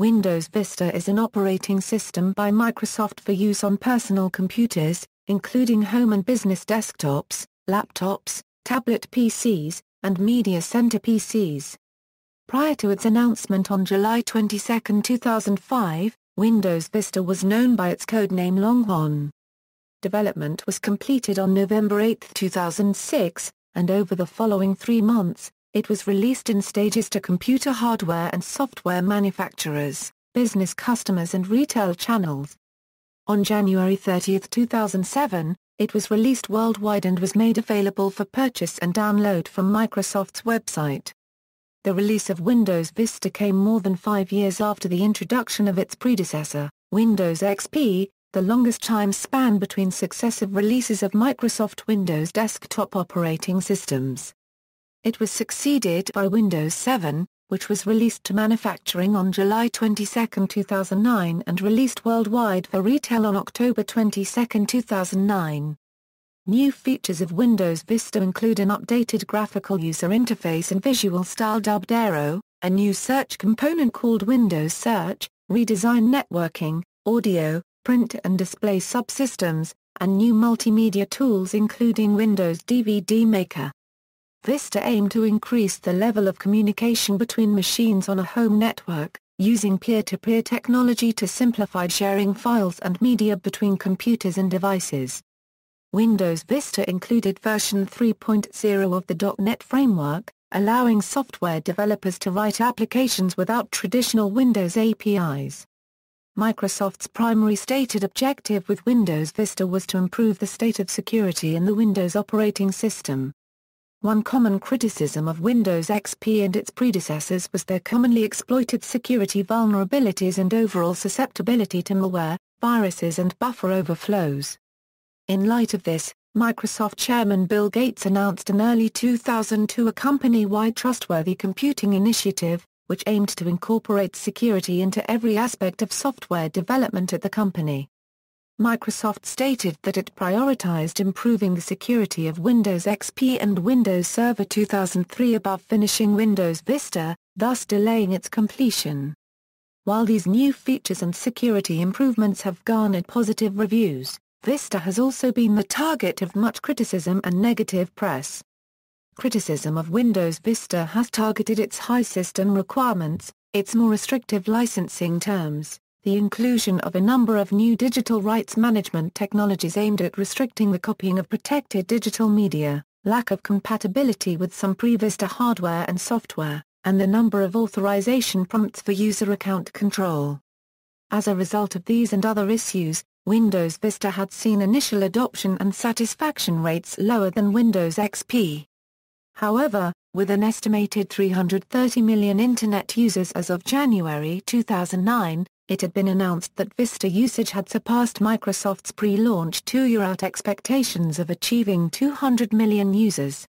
Windows Vista is an operating system by Microsoft for use on personal computers, including home and business desktops, laptops, tablet PCs, and media center PCs. Prior to its announcement on July 22, 2005, Windows Vista was known by its codename Longhorn. Development was completed on November 8, 2006, and over the following 3 months, it was released in stages to computer hardware and software manufacturers, business customers and retail channels. On January 30, 2007, it was released worldwide and was made available for purchase and download from Microsoft's website. The release of Windows Vista came more than 5 years after the introduction of its predecessor, Windows XP, the longest time span between successive releases of Microsoft Windows desktop operating systems. It was succeeded by Windows 7, which was released to manufacturing on July 22, 2009 and released worldwide for retail on October 22, 2009. New features of Windows Vista include an updated graphical user interface and visual style dubbed Aero, a new search component called Windows Search, redesigned networking, audio, print and display subsystems, and new multimedia tools including Windows DVD Maker. Vista aimed to increase the level of communication between machines on a home network, using peer-to-peer technology to simplify sharing files and media between computers and devices. Windows Vista included version 3.0 of the .NET framework, allowing software developers to write applications without traditional Windows APIs. Microsoft's primary stated objective with Windows Vista was to improve the state of security in the Windows operating system. One common criticism of Windows XP and its predecessors was their commonly exploited security vulnerabilities and overall susceptibility to malware, viruses and buffer overflows. In light of this, Microsoft Chairman Bill Gates announced in early 2002 a company-wide trustworthy computing initiative, which aimed to incorporate security into every aspect of software development at the company. Microsoft stated that it prioritized improving the security of Windows XP and Windows Server 2003 above finishing Windows Vista, thus delaying its completion. While these new features and security improvements have garnered positive reviews, Vista has also been the target of much criticism and negative press. Criticism of Windows Vista has targeted its high system requirements, its more restrictive licensing terms, the inclusion of a number of new digital rights management technologies aimed at restricting the copying of protected digital media, lack of compatibility with some pre-Vista hardware and software, and the number of authorization prompts for user account control. As a result of these and other issues, Windows Vista had seen initial adoption and satisfaction rates lower than Windows XP. However, with an estimated 330 million Internet users as of January 2009, it had been announced that Vista usage had surpassed Microsoft's pre-launch 2-year-out expectations of achieving 200 million users.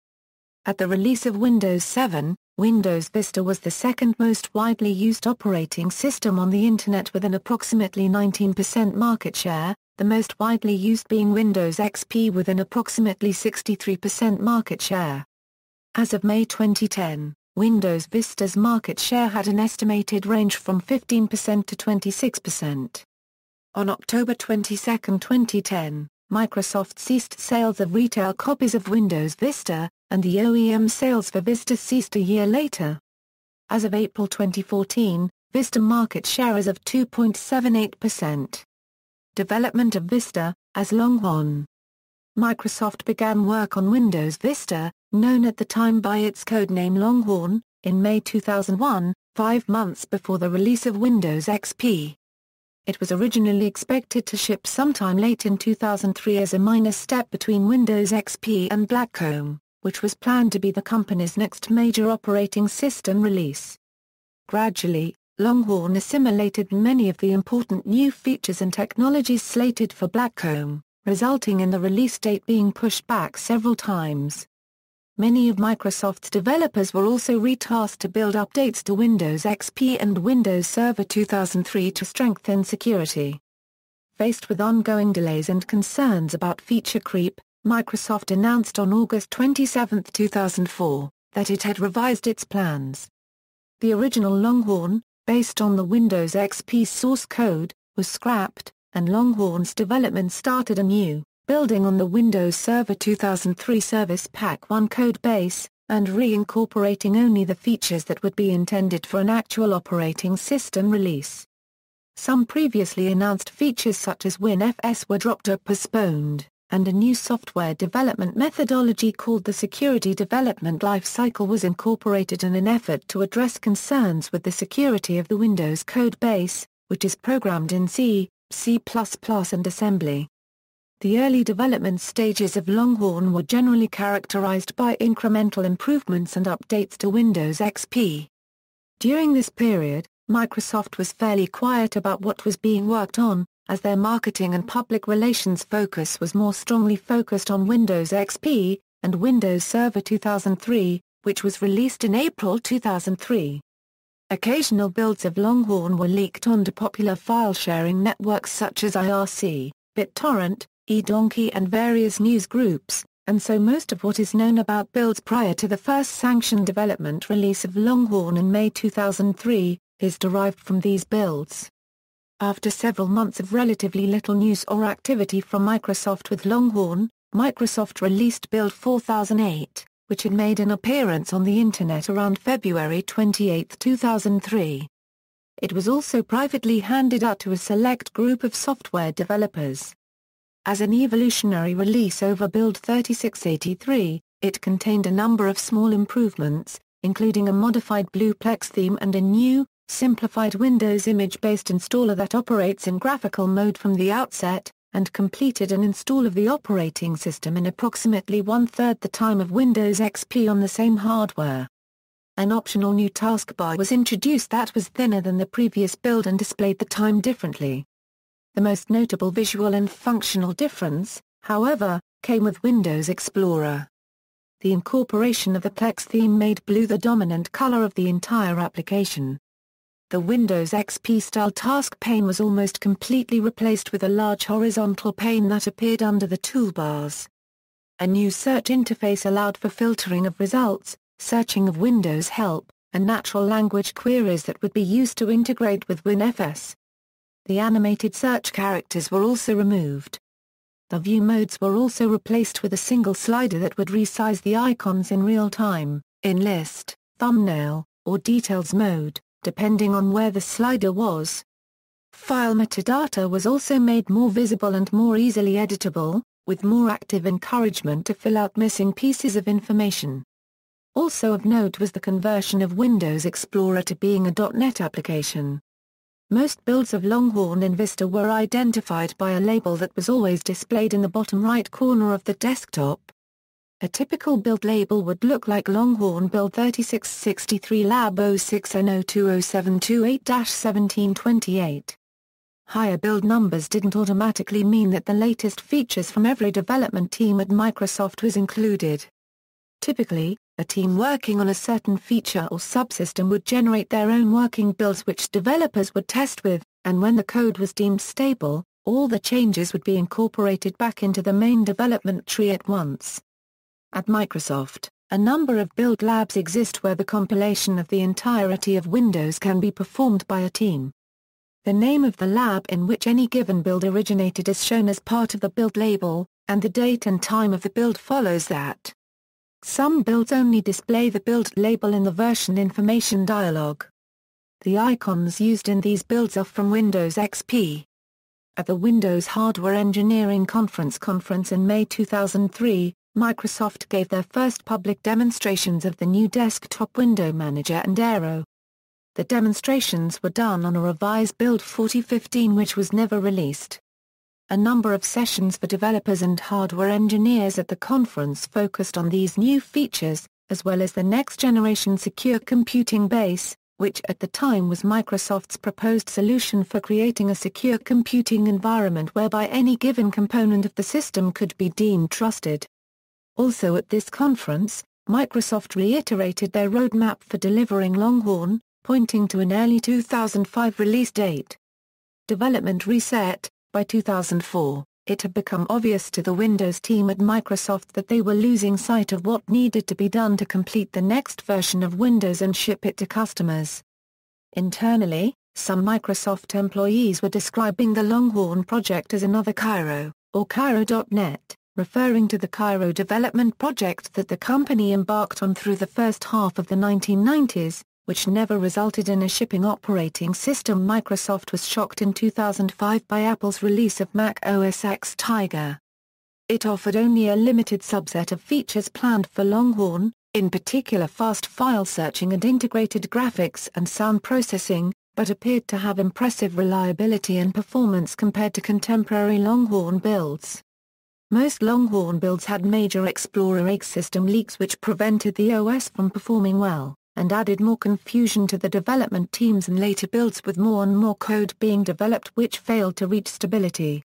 At the release of Windows 7, Windows Vista was the second most widely used operating system on the Internet with an approximately 19% market share, the most widely used being Windows XP with an approximately 63% market share. As of May 2010, Windows Vista's market share had an estimated range from 15% to 26%. On October 22, 2010, Microsoft ceased sales of retail copies of Windows Vista, and the OEM sales for Vista ceased a year later. As of April 2014, Vista market share is of 2.78%. Development of Vista, as Longhorn. Microsoft began work on Windows Vista, known at the time by its codename Longhorn, in May 2001, 5 months before the release of Windows XP. It was originally expected to ship sometime late in 2003 as a minor step between Windows XP and Blackcomb, which was planned to be the company's next major operating system release. Gradually, Longhorn assimilated many of the important new features and technologies slated for Blackcomb, resulting in the release date being pushed back several times. Many of Microsoft's developers were also retasked to build updates to Windows XP and Windows Server 2003 to strengthen security. Faced with ongoing delays and concerns about feature creep, Microsoft announced on August 27, 2004, that it had revised its plans. The original Longhorn, based on the Windows XP source code, was scrapped, and Longhorn's development started anew, building on the Windows Server 2003 Service Pack 1 code base, and reincorporating only the features that would be intended for an actual operating system release. Some previously announced features such as WinFS were dropped or postponed, and a new software development methodology called the Security Development Lifecycle was incorporated in an effort to address concerns with the security of the Windows code base, which is programmed in C, C++, and assembly. The early development stages of Longhorn were generally characterized by incremental improvements and updates to Windows XP. During this period, Microsoft was fairly quiet about what was being worked on, as their marketing and public relations focus was more strongly focused on Windows XP, and Windows Server 2003, which was released in April 2003. Occasional builds of Longhorn were leaked onto popular file-sharing networks such as IRC, BitTorrent, eDonkey and various news groups, and so most of what is known about builds prior to the first sanctioned development release of Longhorn in May 2003, is derived from these builds. After several months of relatively little news or activity from Microsoft with Longhorn, Microsoft released Build 4008, which had made an appearance on the Internet around February 28, 2003. It was also privately handed out to a select group of software developers. As an evolutionary release over Build 3683, it contained a number of small improvements, including a modified Blueplex theme and a new, simplified Windows image-based installer that operates in graphical mode from the outset, and completed an install of the operating system in approximately one-third the time of Windows XP on the same hardware. An optional new taskbar was introduced that was thinner than the previous build and displayed the time differently. The most notable visual and functional difference, however, came with Windows Explorer. The incorporation of the Plex theme made blue the dominant color of the entire application. The Windows XP-style task pane was almost completely replaced with a large horizontal pane that appeared under the toolbars. A new search interface allowed for filtering of results, searching of Windows help, and natural language queries that would be used to integrate with WinFS. The animated search characters were also removed. The view modes were also replaced with a single slider that would resize the icons in real time, in list, thumbnail, or details mode, depending on where the slider was. File metadata was also made more visible and more easily editable, with more active encouragement to fill out missing pieces of information. Also of note was the conversion of Windows Explorer to being a .NET application. Most builds of Longhorn in Vista were identified by a label that was always displayed in the bottom right corner of the desktop. A typical build label would look like Longhorn Build 3663 Lab 06NO200728-1728. Higher build numbers didn't automatically mean that the latest features from every development team at Microsoft was included. Typically, a team working on a certain feature or subsystem would generate their own working builds which developers would test with, and when the code was deemed stable, all the changes would be incorporated back into the main development tree at once. At Microsoft, a number of build labs exist where the compilation of the entirety of Windows can be performed by a team. The name of the lab in which any given build originated is shown as part of the build label, and the date and time of the build follows that. Some builds only display the build label in the version information dialog. The icons used in these builds are from Windows XP. At the Windows Hardware Engineering Conference in May 2003, Microsoft gave their first public demonstrations of the new desktop window manager and Aero. The demonstrations were done on a revised build 4015 which was never released. A number of sessions for developers and hardware engineers at the conference focused on these new features, as well as the next-generation secure computing base, which at the time was Microsoft's proposed solution for creating a secure computing environment whereby any given component of the system could be deemed trusted. Also at this conference, Microsoft reiterated their roadmap for delivering Longhorn, pointing to an early 2005 release date. Development reset. By 2004, it had become obvious to the Windows team at Microsoft that they were losing sight of what needed to be done to complete the next version of Windows and ship it to customers. Internally, some Microsoft employees were describing the Longhorn project as another Cairo, or Cairo.net, referring to the Cairo development project that the company embarked on through the first half of the 1990s, which never resulted in a shipping operating system. Microsoft was shocked in 2005 by Apple's release of Mac OS X Tiger. It offered only a limited subset of features planned for Longhorn, in particular fast file searching and integrated graphics and sound processing, but appeared to have impressive reliability and performance compared to contemporary Longhorn builds. Most Longhorn builds had major Explorer 8 system leaks which prevented the OS from performing well, and added more confusion to the development teams and later builds with more and more code being developed which failed to reach stability.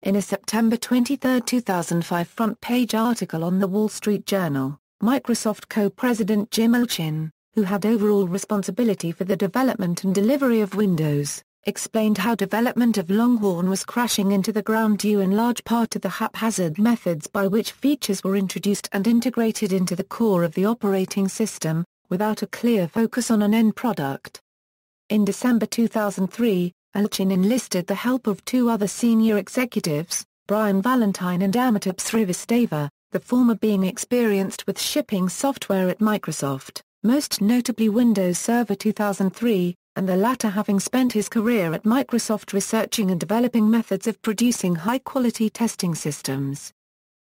In a September 23, 2005 front-page article on The Wall Street Journal, Microsoft co-president Jim Elchin, who had overall responsibility for the development and delivery of Windows, explained how development of Longhorn was crashing into the ground due in large part to the haphazard methods by which features were introduced and integrated into the core of the operating system, without a clear focus on an end product. In December 2003, Elchin enlisted the help of two other senior executives, Brian Valentine and Amitabh Srivastava, the former being experienced with shipping software at Microsoft, most notably Windows Server 2003, and the latter having spent his career at Microsoft researching and developing methods of producing high-quality testing systems.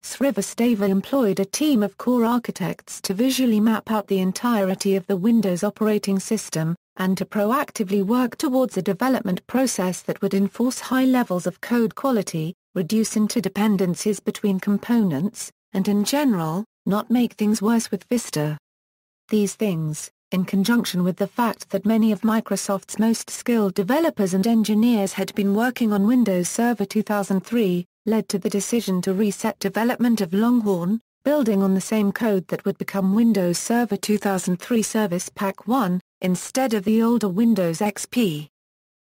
Srivastava employed a team of core architects to visually map out the entirety of the Windows operating system, and to proactively work towards a development process that would enforce high levels of code quality, reduce interdependencies between components, and in general, not make things worse with Vista. These things, in conjunction with the fact that many of Microsoft's most skilled developers and engineers had been working on Windows Server 2003, led to the decision to reset development of Longhorn, building on the same code that would become Windows Server 2003 Service Pack 1, instead of the older Windows XP.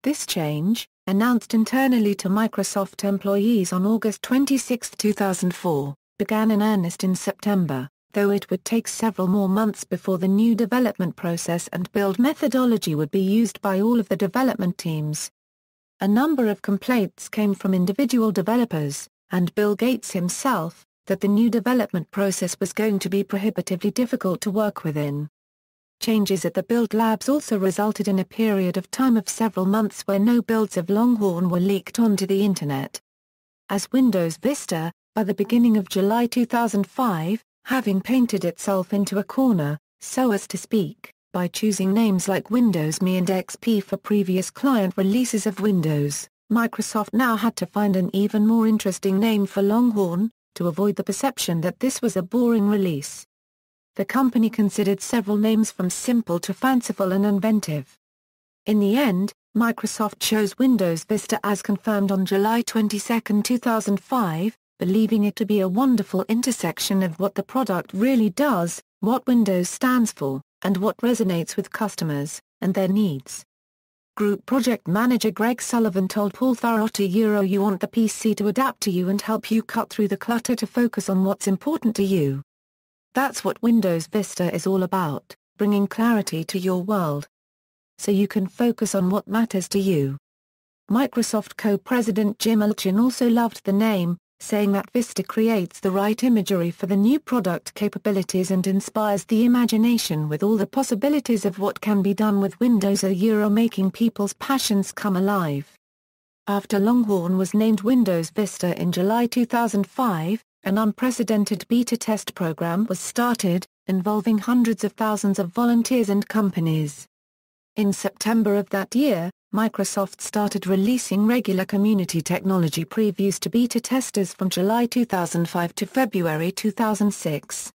This change, announced internally to Microsoft employees on August 26, 2004, began in earnest in September, though it would take several more months before the new development process and build methodology would be used by all of the development teams. A number of complaints came from individual developers, and Bill Gates himself, that the new development process was going to be prohibitively difficult to work within. Changes at the build labs also resulted in a period of time of several months where no builds of Longhorn were leaked onto the Internet. As Windows Vista, by the beginning of July 2005, having painted itself into a corner, so as to speak, by choosing names like Windows Me and XP for previous client releases of Windows, Microsoft now had to find an even more interesting name for Longhorn, to avoid the perception that this was a boring release. The company considered several names from simple to fanciful and inventive. In the end, Microsoft chose Windows Vista as confirmed on July 22, 2005, believing it to be a wonderful intersection of what the product really does, what Windows stands for, and what resonates with customers, and their needs. Group Project Manager Greg Sullivan told Paul Tharotti you want the PC to adapt to you and help you cut through the clutter to focus on what's important to you. That's what Windows Vista is all about, bringing clarity to your world, so you can focus on what matters to you. Microsoft co-president Jim Elchin also loved the name, saying that Vista creates the right imagery for the new product capabilities and inspires the imagination with all the possibilities of what can be done with Windows making people's passions come alive. After Longhorn was named Windows Vista in July 2005, an unprecedented beta test program was started, involving hundreds of thousands of volunteers and companies. In September of that year, Microsoft started releasing regular community technology previews to beta testers from July 2005 to February 2006.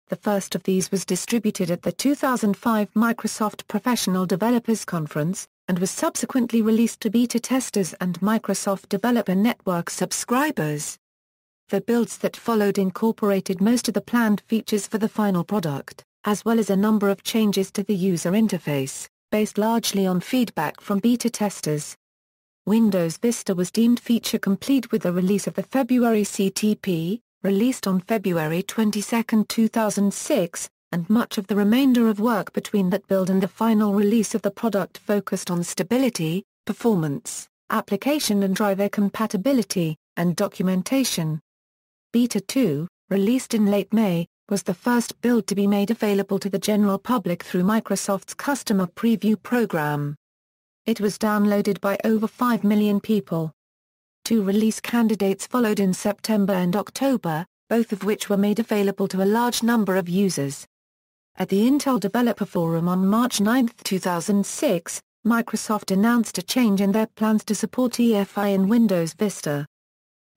The first of these was distributed at the 2005 Microsoft Professional Developers Conference, and was subsequently released to beta testers and Microsoft Developer Network subscribers. The builds that followed incorporated most of the planned features for the final product, as well as a number of changes to the user interface, based largely on feedback from beta testers. Windows Vista was deemed feature complete with the release of the February CTP, released on February 22, 2006, and much of the remainder of work between that build and the final release of the product focused on stability, performance, application and driver compatibility, and documentation. Beta 2, released in late May, was the first build to be made available to the general public through Microsoft's customer preview program. It was downloaded by over 5 million people. 2 release candidates followed in September and October, both of which were made available to a large number of users. At the Intel Developer Forum on March 9, 2006, Microsoft announced a change in their plans to support EFI in Windows Vista.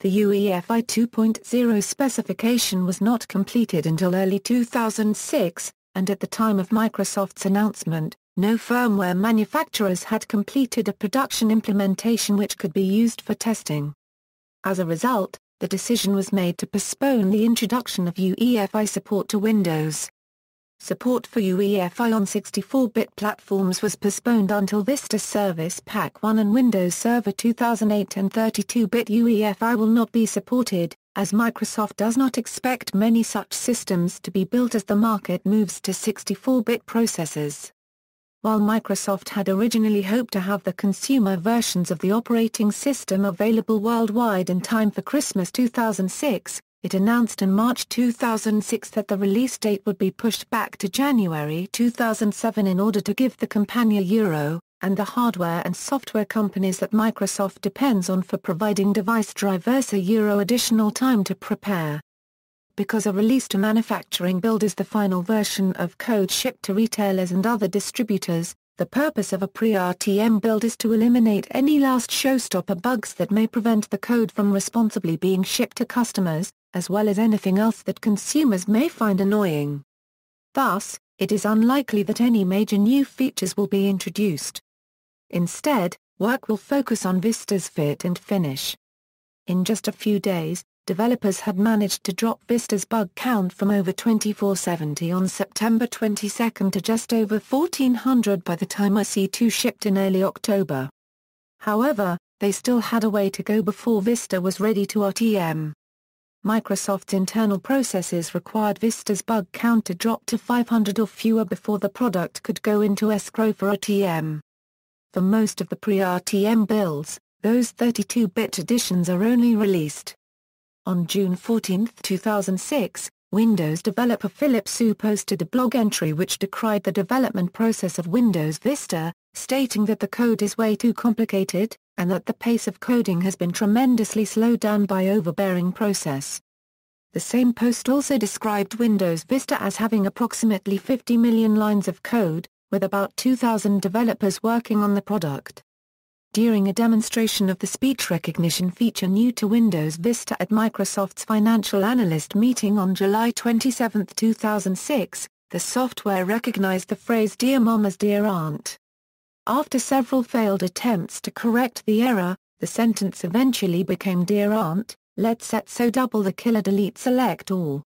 The UEFI 2.0 specification was not completed until early 2006, and at the time of Microsoft's announcement, no firmware manufacturers had completed a production implementation which could be used for testing. As a result, the decision was made to postpone the introduction of UEFI support to Windows. Support for UEFI on 64-bit platforms was postponed until Vista Service Pack 1 and Windows Server 2008, and 32-bit UEFI will not be supported, as Microsoft does not expect many such systems to be built as the market moves to 64-bit processors. While Microsoft had originally hoped to have the consumer versions of the operating system available worldwide in time for Christmas 2006, it announced in March 2006 that the release date would be pushed back to January 2007 in order to give the companion Aero, and the hardware and software companies that Microsoft depends on for providing device drivers Aero additional time to prepare. Because a release to manufacturing build is the final version of code shipped to retailers and other distributors, the purpose of a pre-RTM build is to eliminate any last showstopper bugs that may prevent the code from responsibly being shipped to customers, as well as anything else that consumers may find annoying. Thus, it is unlikely that any major new features will be introduced. Instead, work will focus on Vista's fit and finish. In just a few days, developers had managed to drop Vista's bug count from over 2470 on September 22 to just over 1400 by the time RC2 shipped in early October. However, they still had a way to go before Vista was ready to RTM. Microsoft's internal processes required Vista's bug count to drop to 500 or fewer before the product could go into escrow for RTM. For most of the pre-RTM builds, those 32-bit editions are only released. On June 14, 2006, Windows developer Philip Su posted a blog entry which decried the development process of Windows Vista, stating that the code is way too complicated, and that the pace of coding has been tremendously slowed down by overbearing process. The same post also described Windows Vista as having approximately 50 million lines of code, with about 2,000 developers working on the product. During a demonstration of the speech recognition feature new to Windows Vista at Microsoft's financial analyst meeting on July 27, 2006, the software recognized the phrase "Dear Mom" as "Dear Aunt." After several failed attempts to correct the error, the sentence eventually became "Dear Aunt, let's set so double the killer delete select all."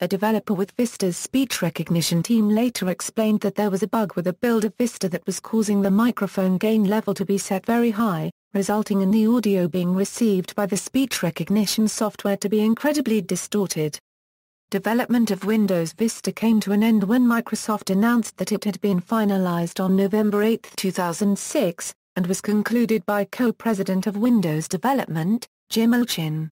A developer with Vista's speech recognition team later explained that there was a bug with a build of Vista that was causing the microphone gain level to be set very high, resulting in the audio being received by the speech recognition software to be incredibly distorted. Development of Windows Vista came to an end when Microsoft announced that it had been finalized on November 8, 2006, and was concluded by co-president of Windows Development, Jim Olchin.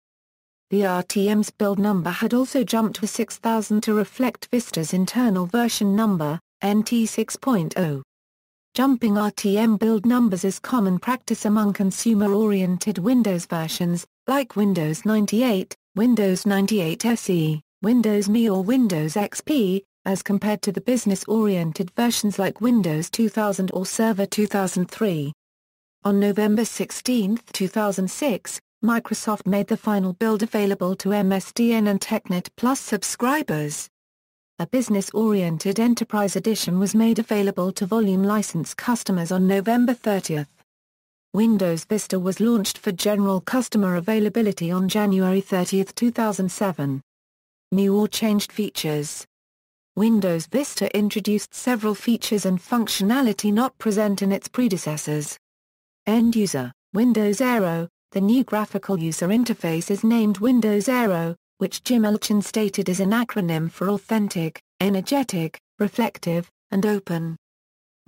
The RTM's build number had also jumped to 6000 to reflect Vista's internal version number, NT 6.0. Jumping RTM build numbers is common practice among consumer-oriented Windows versions, like Windows 98, Windows 98 SE, Windows ME or Windows XP, as compared to the business-oriented versions like Windows 2000 or Server 2003. On November 16, 2006, Microsoft made the final build available to MSDN and TechNet Plus subscribers. A business-oriented Enterprise Edition was made available to volume license customers on November 30. Windows Vista was launched for general customer availability on January 30, 2007. New or changed features. Windows Vista introduced several features and functionality not present in its predecessors. End user, Windows Aero. The new graphical user interface is named Windows Aero, which Jim Olchin stated is an acronym for Authentic, energetic, reflective, and open.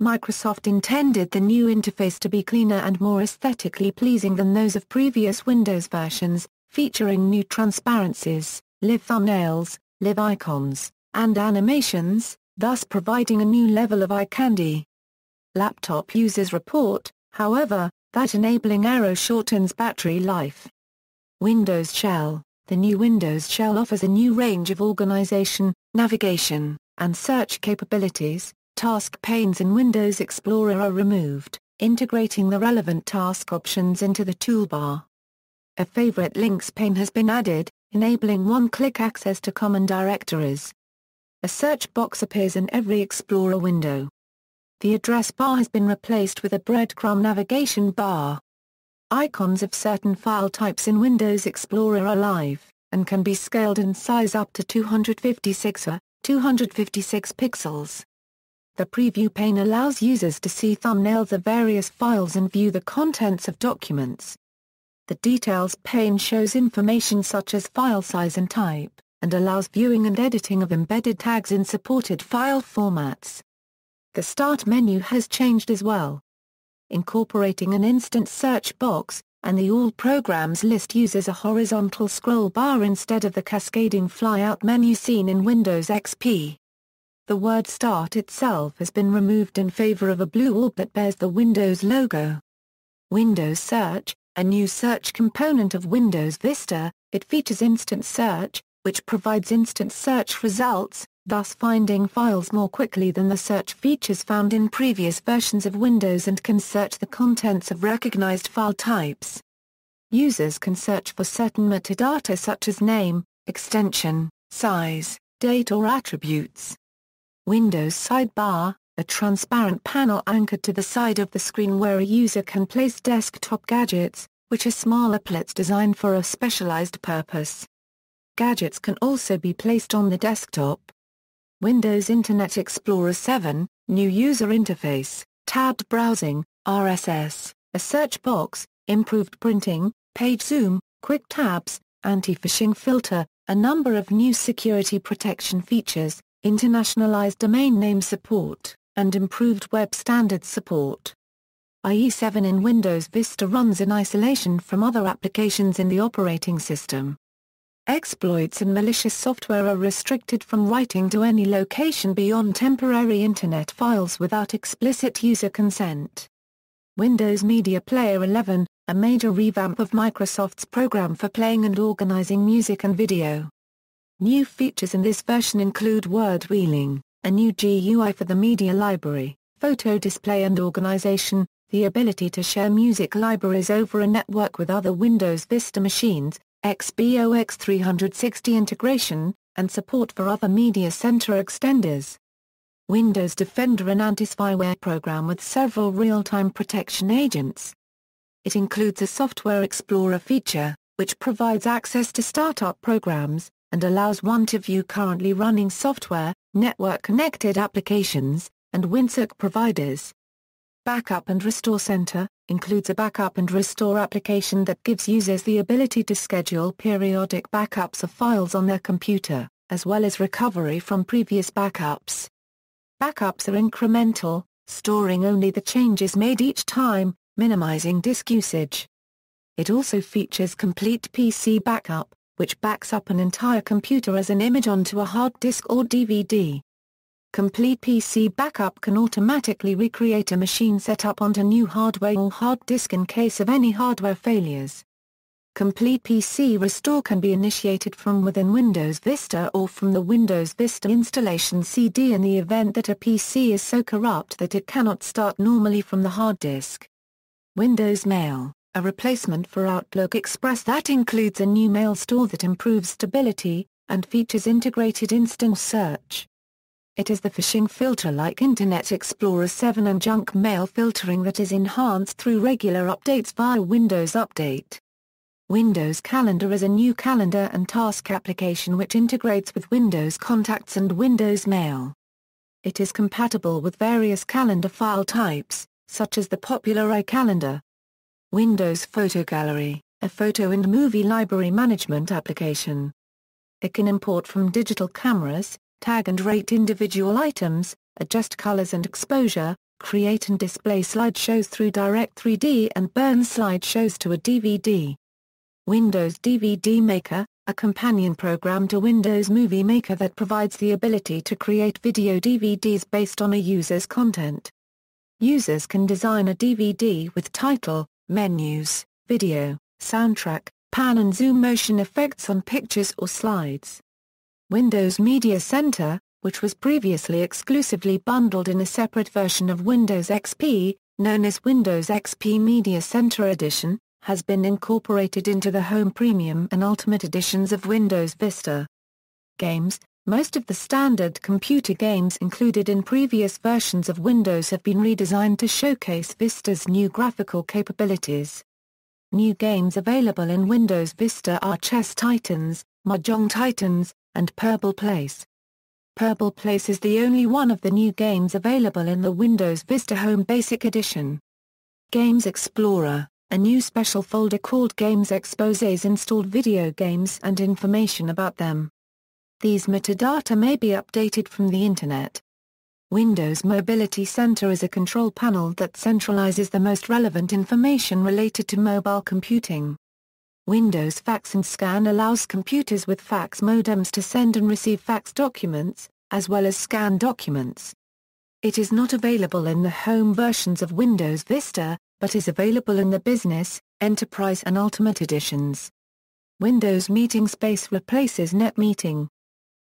Microsoft intended the new interface to be cleaner and more aesthetically pleasing than those of previous Windows versions, featuring new transparencies, live thumbnails, live icons, and animations, thus providing a new level of eye candy. Laptop users report, however, that enabling Aero shortens battery life. Windows Shell. The new Windows Shell offers a new range of organization, navigation, and search capabilities. Task panes in Windows Explorer are removed, integrating the relevant task options into the toolbar. A Favorite Links pane has been added, enabling one-click access to common directories. A search box appears in every Explorer window. The address bar has been replaced with a breadcrumb navigation bar. Icons of certain file types in Windows Explorer are live, and can be scaled in size up to 256 or 256 pixels. The preview pane allows users to see thumbnails of various files and view the contents of documents. The Details pane shows information such as file size and type, and allows viewing and editing of embedded tags in supported file formats. The Start menu has changed as well. Incorporating an instant search box, and the All Programs list uses a horizontal scroll bar instead of the cascading flyout menu seen in Windows XP. The word Start itself has been removed in favor of a blue orb that bears the Windows logo. Windows Search, a new search component of Windows Vista, it features instant search, which provides instant search results, thus finding files more quickly than the search features found in previous versions of Windows, and can search the contents of recognized file types. Users can search for certain metadata such as name, extension, size, date or attributes. Windows Sidebar, a transparent panel anchored to the side of the screen where a user can place desktop gadgets, which are small applets designed for a specialized purpose. Gadgets can also be placed on the desktop. Windows Internet Explorer 7, new user interface, tabbed browsing, RSS, a search box, improved printing, page zoom, quick tabs, anti-phishing filter, a number of new security protection features, internationalized domain name support, and improved web standards support. IE7 in Windows Vista runs in isolation from other applications in the operating system. Exploits and malicious software are restricted from writing to any location beyond temporary Internet files without explicit user consent. Windows Media Player 11, a major revamp of Microsoft's program for playing and organizing music and video. New features in this version include word wheeling, a new GUI for the media library, photo display and organization, the ability to share music libraries over a network with other Windows Vista machines, XBOX 360 integration, and support for other Media Center extenders. Windows Defender, an anti-spyware program with several real-time protection agents. It includes a Software Explorer feature, which provides access to startup programs, and allows one to view currently running software, network-connected applications, and WinSock providers. Backup and Restore Center includes a backup and restore application that gives users the ability to schedule periodic backups of files on their computer, as well as recovery from previous backups. Backups are incremental, storing only the changes made each time, minimizing disk usage. It also features Complete PC Backup, which backs up an entire computer as an image onto a hard disk or DVD. Complete PC Backup can automatically recreate a machine set up onto new hardware or hard disk in case of any hardware failures. Complete PC Restore can be initiated from within Windows Vista or from the Windows Vista installation CD in the event that a PC is so corrupt that it cannot start normally from the hard disk. Windows Mail, a replacement for Outlook Express that includes a new mail store that improves stability, and features integrated instant search. It is the phishing filter like Internet Explorer 7 and junk mail filtering that is enhanced through regular updates via Windows Update. Windows Calendar is a new calendar and task application which integrates with Windows Contacts and Windows Mail. It is compatible with various calendar file types, such as the popular iCalendar. Windows Photo Gallery, a photo and movie library management application. It can import from digital cameras, tag and rate individual items, adjust colors and exposure, create and display slideshows through Direct 3D and burn slideshows to a DVD. Windows DVD Maker, a companion program to Windows Movie Maker that provides the ability to create video DVDs based on a user's content. Users can design a DVD with title, menus, video, soundtrack, pan and zoom motion effects on pictures or slides. Windows Media Center, which was previously exclusively bundled in a separate version of Windows XP, known as Windows XP Media Center Edition, has been incorporated into the Home Premium and Ultimate editions of Windows Vista. Games. Most of the standard computer games included in previous versions of Windows have been redesigned to showcase Vista's new graphical capabilities. New games available in Windows Vista are Chess Titans, Mahjong Titans, and Purple Place. Purple Place is the only one of the new games available in the Windows Vista Home Basic Edition. Games Explorer, a new special folder called Games Exposes installed video games and information about them. These metadata may be updated from the Internet. Windows Mobility Center is a control panel that centralizes the most relevant information related to mobile computing. Windows Fax and Scan allows computers with fax modems to send and receive fax documents, as well as scan documents. It is not available in the home versions of Windows Vista, but is available in the Business, Enterprise and Ultimate editions. Windows Meeting Space replaces NetMeeting.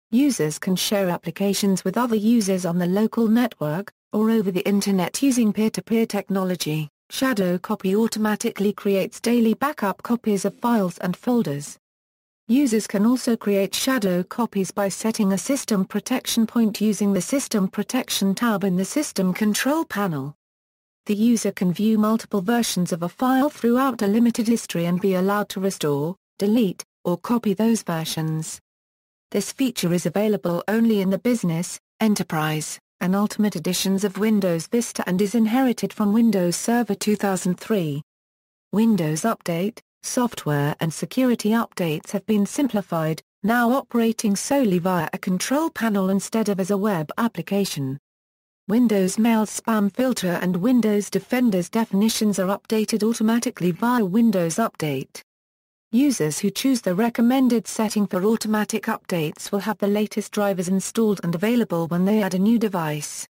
Users can share applications with other users on the local network, or over the Internet using peer-to-peer technology. Shadow Copy automatically creates daily backup copies of files and folders. Users can also create shadow copies by setting a system protection point using the System Protection tab in the System Control panel. The user can view multiple versions of a file throughout a limited history and be allowed to restore, delete, or copy those versions. This feature is available only in the Business, Enterprise, and Ultimate editions of Windows Vista and is inherited from Windows Server 2003. Windows Update, software and security updates have been simplified, now operating solely via a control panel instead of as a web application. Windows Mail Spam Filter and Windows Defender's definitions are updated automatically via Windows Update. Users who choose the recommended setting for automatic updates will have the latest drivers installed and available when they add a new device.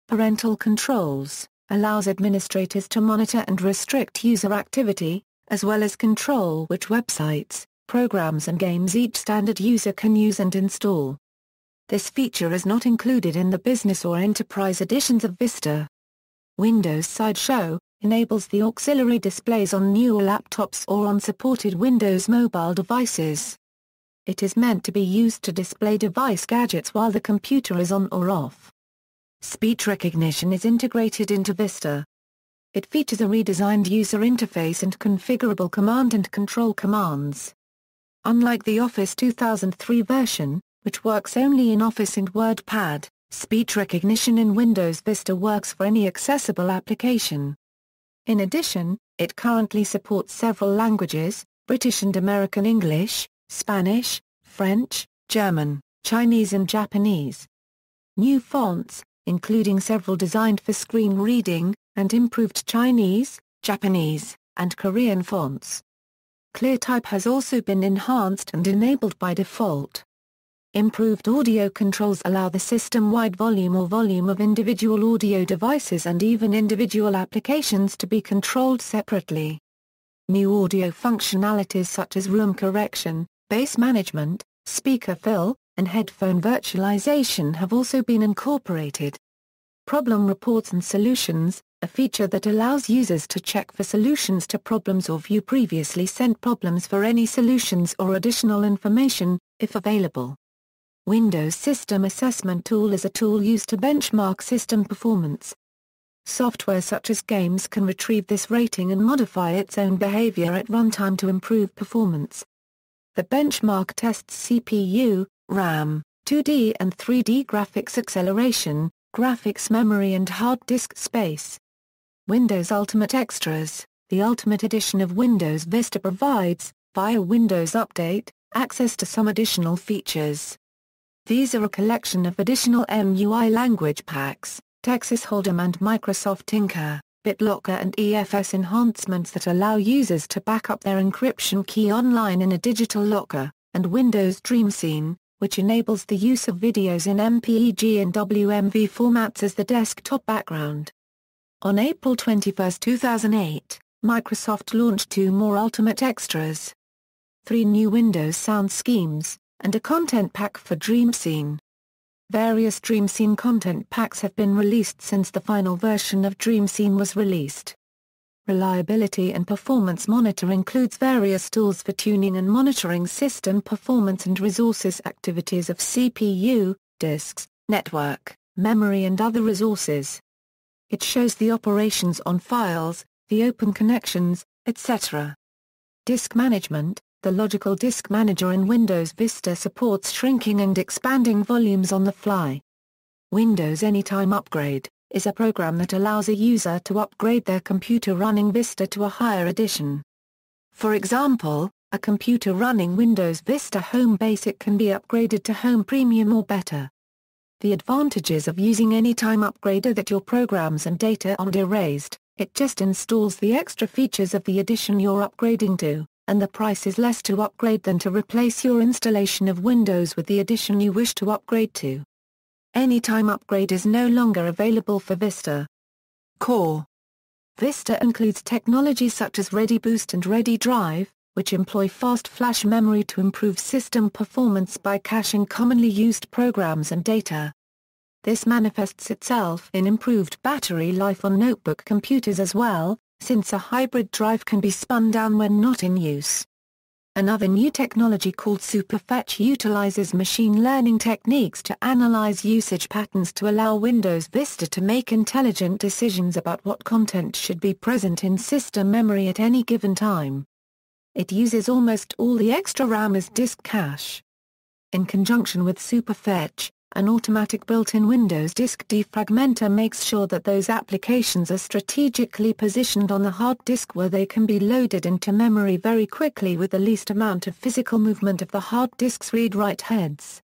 Parental Controls allows administrators to monitor and restrict user activity, as well as control which websites, programs and games each standard user can use and install. This feature is not included in the Business or Enterprise editions of Vista. Windows Sideshow enables the auxiliary displays on newer laptops or on supported Windows mobile devices. It is meant to be used to display device gadgets while the computer is on or off. Speech recognition is integrated into Vista. It features a redesigned user interface and configurable command and control commands. Unlike the Office 2003 version, which works only in Office and WordPad, speech recognition in Windows Vista works for any accessible application. In addition, it currently supports several languages: British and American English, Spanish, French, German, Chinese and Japanese. New fonts, including several designed for screen reading, and improved Chinese, Japanese, and Korean fonts. ClearType has also been enhanced and enabled by default. Improved audio controls allow the system-wide volume or volume of individual audio devices and even individual applications to be controlled separately. New audio functionalities such as room correction, bass management, speaker fill, and headphone virtualization have also been incorporated. Problem reports and solutions, a feature that allows users to check for solutions to problems or view previously sent problems for any solutions or additional information, if available. Windows System Assessment Tool is a tool used to benchmark system performance. Software such as games can retrieve this rating and modify its own behavior at runtime to improve performance. The benchmark tests CPU, RAM, 2D and 3D graphics acceleration, graphics memory and hard disk space. Windows Ultimate Extras, the Ultimate edition of Windows Vista provides, via Windows Update, access to some additional features. These are a collection of additional MUI language packs, Texas Hold'em and Microsoft Tinker, BitLocker and EFS enhancements that allow users to back up their encryption key online in a digital locker, and Windows Dream Scene, which enables the use of videos in MPEG and WMV formats as the desktop background. On April 21, 2008, Microsoft launched 2 more Ultimate Extras. 3 new Windows sound schemes, and a content pack for Dream Scene. Various Dream Scene content packs have been released since the final version of Dream Scene was released. Reliability and performance monitor includes various tools for tuning and monitoring system performance and resources activities of CPU, disks, network, memory and other resources. It shows the operations on files, the open connections, etc. Disk management. The Logical Disk Manager in Windows Vista supports shrinking and expanding volumes on the fly. Windows Anytime Upgrade is a program that allows a user to upgrade their computer running Vista to a higher edition. For example, a computer running Windows Vista Home Basic can be upgraded to Home Premium or better. The advantages of using Anytime Upgrade are that your programs and data aren't erased, it just installs the extra features of the edition you're upgrading to, and the price is less to upgrade than to replace your installation of Windows with the edition you wish to upgrade to. Anytime Upgrade is no longer available for Vista. Core. Vista includes technologies such as ReadyBoost and ReadyDrive, which employ fast flash memory to improve system performance by caching commonly used programs and data. This manifests itself in improved battery life on notebook computers as well, since a hybrid drive can be spun down when not in use. Another new technology called Superfetch utilizes machine learning techniques to analyze usage patterns to allow Windows Vista to make intelligent decisions about what content should be present in system memory at any given time. It uses almost all the extra RAM as disk cache. In conjunction with Superfetch, an automatic built-in Windows disk defragmenter makes sure that those applications are strategically positioned on the hard disk where they can be loaded into memory very quickly with the least amount of physical movement of the hard disk's read-write heads.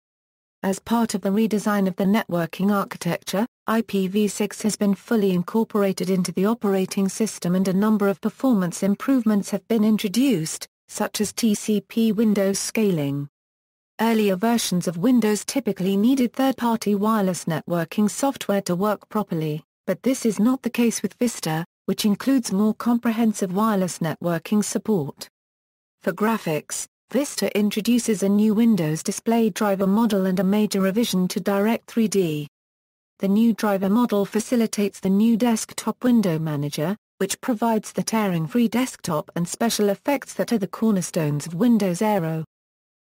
As part of the redesign of the networking architecture, IPv6 has been fully incorporated into the operating system and a number of performance improvements have been introduced, such as TCP Windows scaling. Earlier versions of Windows typically needed third-party wireless networking software to work properly, but this is not the case with Vista, which includes more comprehensive wireless networking support. For graphics, Vista introduces a new Windows display driver model and a major revision to Direct3D. The new driver model facilitates the new desktop window manager, which provides the tearing-free desktop and special effects that are the cornerstones of Windows Aero.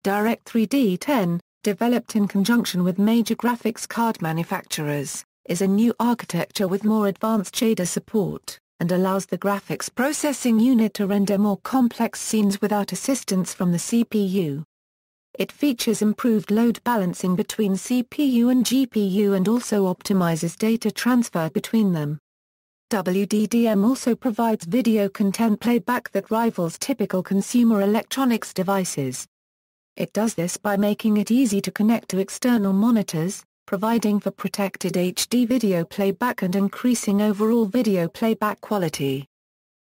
Direct3D 10, developed in conjunction with major graphics card manufacturers, is a new architecture with more advanced shader support, and allows the graphics processing unit to render more complex scenes without assistance from the CPU. It features improved load balancing between CPU and GPU and also optimizes data transfer between them. WDDM also provides video content playback that rivals typical consumer electronics devices. It does this by making it easy to connect to external monitors, providing for protected HD video playback and increasing overall video playback quality.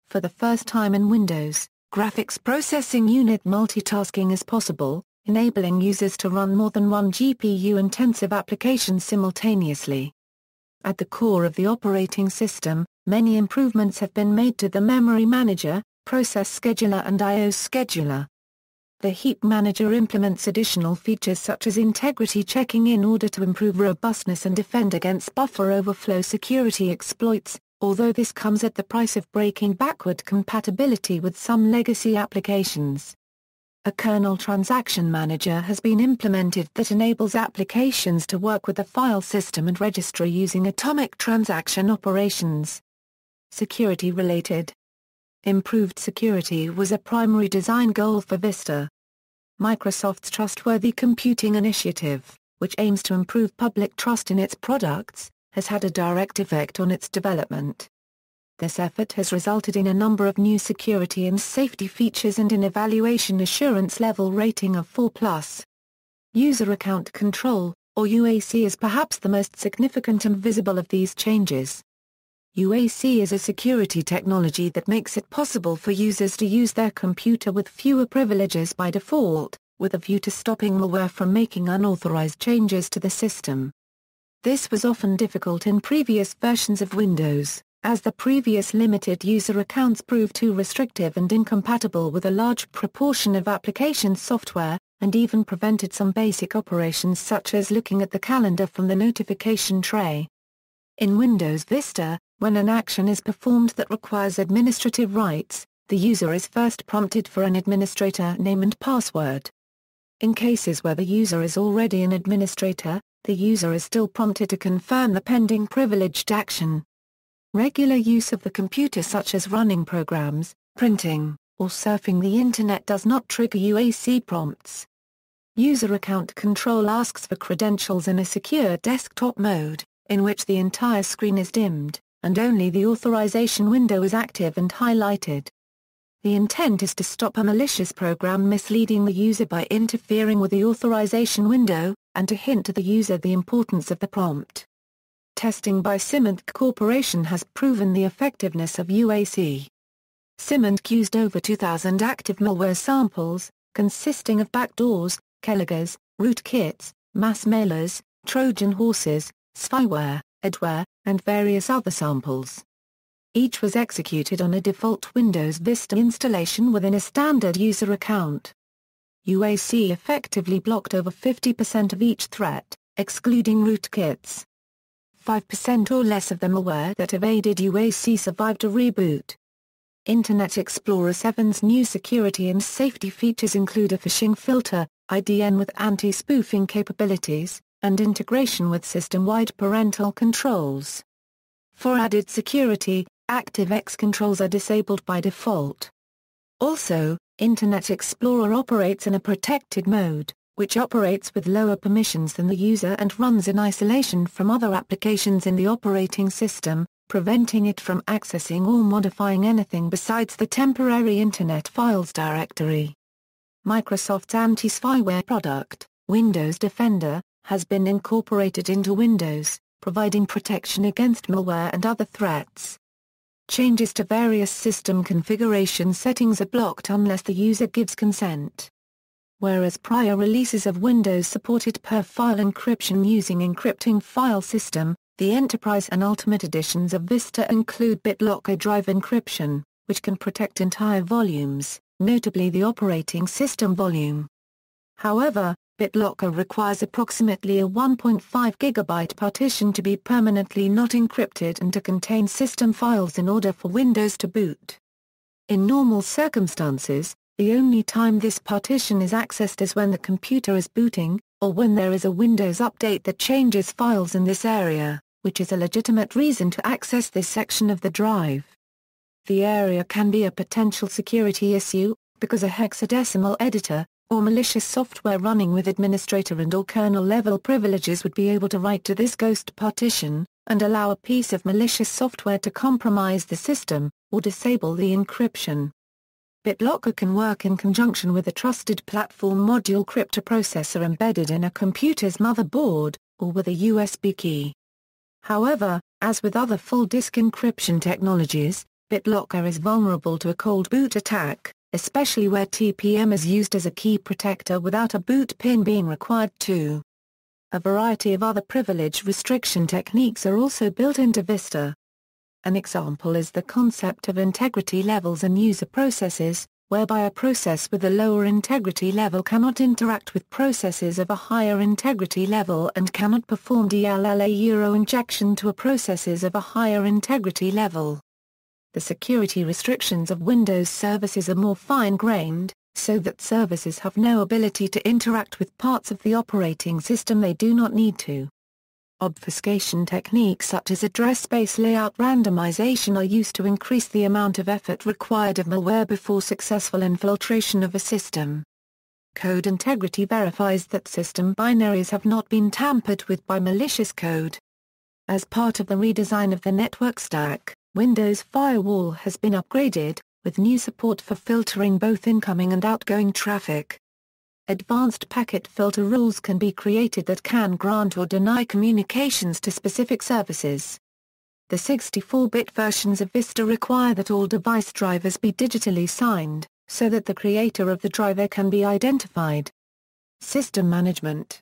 For the first time in Windows, graphics processing unit multitasking is possible, enabling users to run more than one GPU-intensive application simultaneously. At the core of the operating system, many improvements have been made to the Memory Manager, Process Scheduler and I/O Scheduler. The Heap Manager implements additional features such as integrity checking in order to improve robustness and defend against buffer overflow security exploits, although this comes at the price of breaking backward compatibility with some legacy applications. A kernel transaction manager has been implemented that enables applications to work with the file system and registry using atomic transaction operations. Security-related. Improved security was a primary design goal for Vista. Microsoft's Trustworthy Computing Initiative, which aims to improve public trust in its products, has had a direct effect on its development. This effort has resulted in a number of new security and safety features and an evaluation assurance level rating of 4+. User Account Control, or UAC, is perhaps the most significant and visible of these changes. UAC is a security technology that makes it possible for users to use their computer with fewer privileges by default, with a view to stopping malware from making unauthorized changes to the system. This was often difficult in previous versions of Windows, as the previous limited user accounts proved too restrictive and incompatible with a large proportion of application software, and even prevented some basic operations such as looking at the calendar from the notification tray. In Windows Vista, when an action is performed that requires administrative rights, the user is first prompted for an administrator name and password. In cases where the user is already an administrator, the user is still prompted to confirm the pending privileged action. Regular use of the computer, such as running programs, printing, or surfing the Internet, does not trigger UAC prompts. User Account Control asks for credentials in a secure desktop mode, in which the entire screen is dimmed, and only the authorization window is active and highlighted. The intent is to stop a malicious program misleading the user by interfering with the authorization window, and to hint to the user the importance of the prompt. Testing by Symantec Corporation has proven the effectiveness of UAC. Symantec used over 2,000 active malware samples, consisting of backdoors, keyloggers, rootkits, mass mailers, Trojan horses, spyware, adware, and various other samples. Each was executed on a default Windows Vista installation within a standard user account. UAC effectively blocked over 50% of each threat, excluding rootkits. 5% or less of the malware that evaded UAC survived a reboot. Internet Explorer 7's new security and safety features include a phishing filter, IDN with anti-spoofing capabilities, and integration with system-wide parental controls. For added security, ActiveX controls are disabled by default. Also, Internet Explorer operates in a protected mode, which operates with lower permissions than the user and runs in isolation from other applications in the operating system, preventing it from accessing or modifying anything besides the temporary Internet Files directory. Microsoft's anti-spyware product, Windows Defender, has been incorporated into Windows, providing protection against malware and other threats. Changes to various system configuration settings are blocked unless the user gives consent. Whereas prior releases of Windows supported per-file encryption using encrypting file system, the Enterprise and Ultimate editions of Vista include BitLocker drive encryption, which can protect entire volumes, notably the operating system volume. However, BitLocker requires approximately a 1.5 GB partition to be permanently not encrypted and to contain system files in order for Windows to boot. In normal circumstances, the only time this partition is accessed is when the computer is booting, or when there is a Windows update that changes files in this area, which is a legitimate reason to access this section of the drive. The area can be a potential security issue, because a hexadecimal editor, or malicious software running with administrator and or kernel-level privileges would be able to write to this ghost partition, and allow a piece of malicious software to compromise the system, or disable the encryption. BitLocker can work in conjunction with a trusted platform module crypto processor embedded in a computer's motherboard, or with a USB key. However, as with other full-disk encryption technologies, BitLocker is vulnerable to a cold boot attack, especially where TPM is used as a key protector without a boot pin being required too. A variety of other privilege restriction techniques are also built into Vista. An example is the concept of integrity levels in user processes, whereby a process with a lower integrity level cannot interact with processes of a higher integrity level and cannot perform DLL injection to a processes of a higher integrity level. The security restrictions of Windows services are more fine-grained, so that services have no ability to interact with parts of the operating system they do not need to. Obfuscation techniques such as address space layout randomization are used to increase the amount of effort required of malware before successful infiltration of a system. Code integrity verifies that system binaries have not been tampered with by malicious code. As part of the redesign of the network stack, Windows Firewall has been upgraded, with new support for filtering both incoming and outgoing traffic. advanced packet filter rules can be created that can grant or deny communications to specific services. The 64-bit versions of Vista require that all device drivers be digitally signed, so that the creator of the driver can be identified. System management.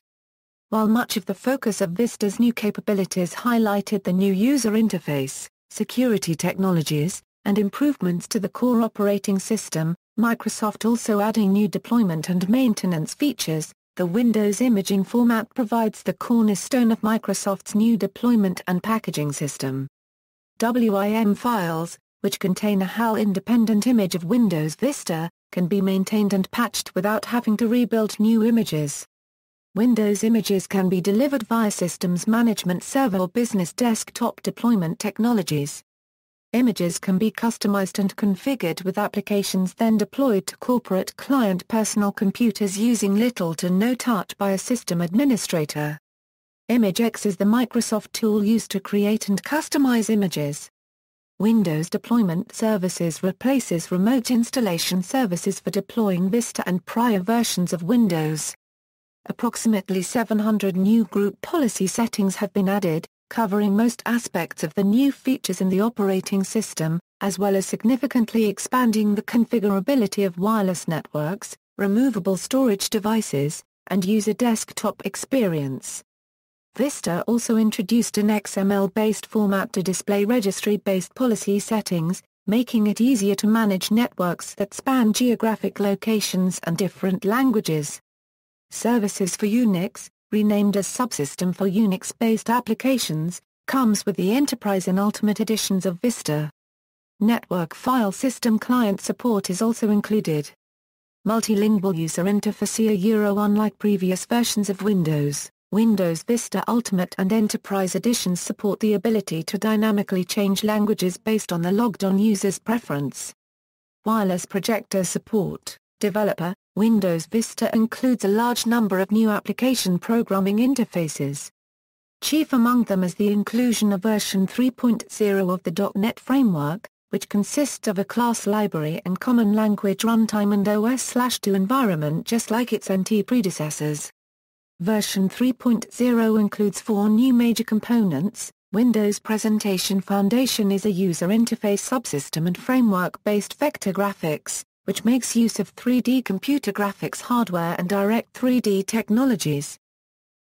While much of the focus of Vista's new capabilities highlighted the new user interface, security technologies, and improvements to the core operating system, Microsoft also adding new deployment and maintenance features. The Windows imaging format provides the cornerstone of Microsoft's new deployment and packaging system. WIM files, which contain a HAL-independent image of Windows Vista, can be maintained and patched without having to rebuild new images. Windows images can be delivered via Systems Management Server or Business Desktop Deployment Technologies. Images can be customized and configured with applications then deployed to corporate client personal computers using little to no touch by a system administrator. ImageX is the Microsoft tool used to create and customize images. Windows Deployment Services replaces remote installation services for deploying Vista and prior versions of Windows. Approximately 700 new group policy settings have been added, covering most aspects of the new features in the operating system, as well as significantly expanding the configurability of wireless networks, removable storage devices, and user desktop experience. Vista also introduced an XML-based format to display registry-based policy settings, making it easier to manage networks that span geographic locations and different languages. Services for Unix, renamed as Subsystem for Unix-based applications, comes with the Enterprise and Ultimate editions of Vista. Network file system client support is also included. Multilingual user interface Aero. Unlike previous versions of Windows, Windows Vista Ultimate and Enterprise editions support the ability to dynamically change languages based on the logged-on user's preference. Wireless projector support. Developer, Windows Vista includes a large number of new application programming interfaces. Chief among them is the inclusion of version 3.0 of the .NET framework, which consists of a class library and common language runtime and OS/2 environment just like its NT predecessors. Version 3.0 includes 4 new major components. Windows Presentation Foundation is a user interface subsystem and framework-based vector graphics, which makes use of 3D computer graphics hardware and Direct 3D technologies.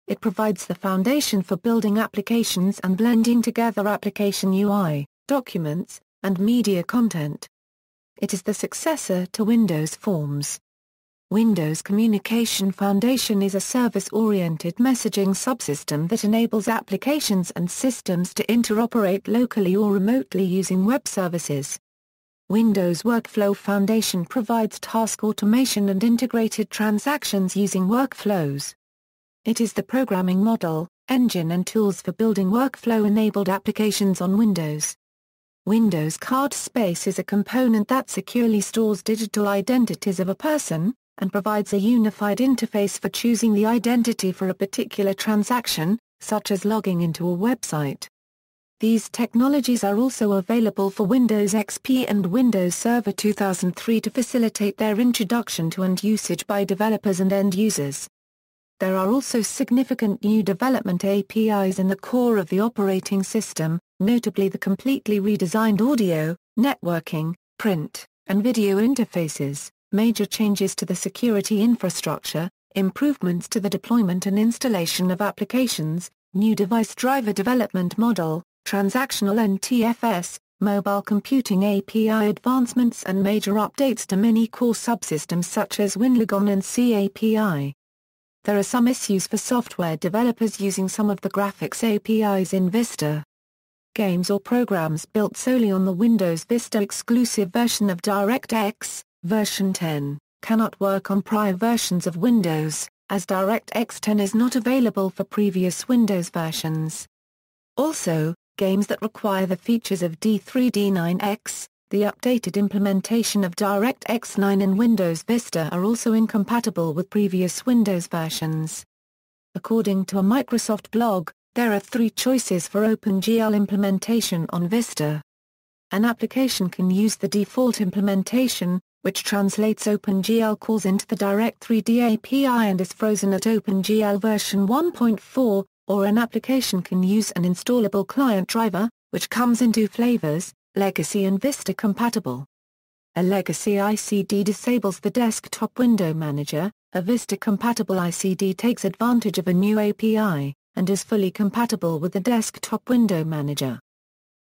It provides the foundation for building applications and blending together application UI, documents, and media content. It is the successor to Windows Forms. Windows Communication Foundation is a service-oriented messaging subsystem that enables applications and systems to interoperate locally or remotely using web services. Windows Workflow Foundation provides task automation and integrated transactions using workflows. It is the programming model, engine and tools for building workflow-enabled applications on Windows. Windows Card Space is a component that securely stores digital identities of a person, and provides a unified interface for choosing the identity for a particular transaction, such as logging into a website. These technologies are also available for Windows XP and Windows Server 2003 to facilitate their introduction to and usage by developers and end users. There are also significant new development APIs in the core of the operating system, notably the completely redesigned audio, networking, print, and video interfaces, major changes to the security infrastructure, improvements to the deployment and installation of applications, new device driver development model, transactional NTFS, mobile computing API advancements and major updates to many core subsystems such as WinLogon and CAPI. There are some issues for software developers using some of the graphics APIs in Vista. Games or programs built solely on the Windows Vista exclusive version of DirectX, version 10, cannot work on prior versions of Windows, as DirectX 10 is not available for previous Windows versions. Also, games that require the features of D3D9X, the updated implementation of DirectX 9 in Windows Vista, are also incompatible with previous Windows versions. According to a Microsoft blog, there are 3 choices for Opengl implementation on Vista. An application can use the default implementation, which translates OpenGL calls into the Direct3D API and is frozen at OpenGL version 1.4, or an application can use an installable client driver, which comes in two flavors, Legacy and Vista compatible. A Legacy ICD disables the desktop window manager, a Vista-compatible ICD takes advantage of a new API, and is fully compatible with the desktop window manager.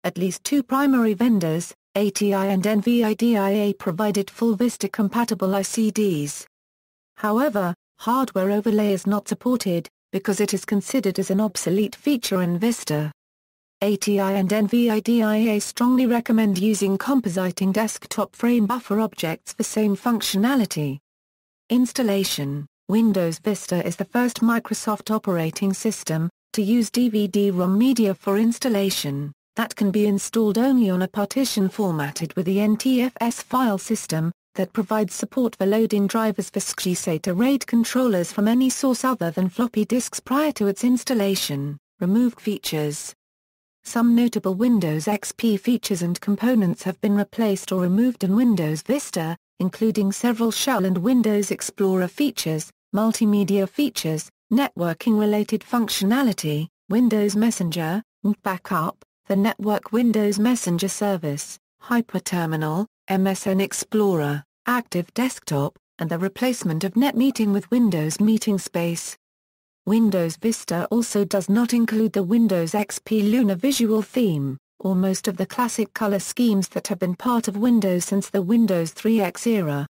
At least two primary vendors, ATI and NVIDIA, provided full Vista-compatible ICDs. However, hardware overlay is not supported, because it is considered as an obsolete feature in Vista. ATI and NVIDIA strongly recommend using compositing desktop frame buffer objects for same functionality. Installation: Windows Vista is the first Microsoft operating system to use DVD-ROM media for installation, that can be installed only on a partition formatted with the NTFS file system, that provides support for loading drivers for SCSI RAID controllers from any source other than floppy disks prior to its installation. Removed features. Some notable Windows XP features and components have been replaced or removed in Windows Vista, including several Shell and Windows Explorer features, multimedia features, networking-related functionality, Windows Messenger, and Backup, the Network Windows Messenger Service, Hyperterminal, MSN Explorer, Active Desktop, and the replacement of NetMeeting with Windows Meeting Space. Windows Vista also does not include the Windows XP Luna visual theme, or most of the classic color schemes that have been part of Windows since the Windows 3X era.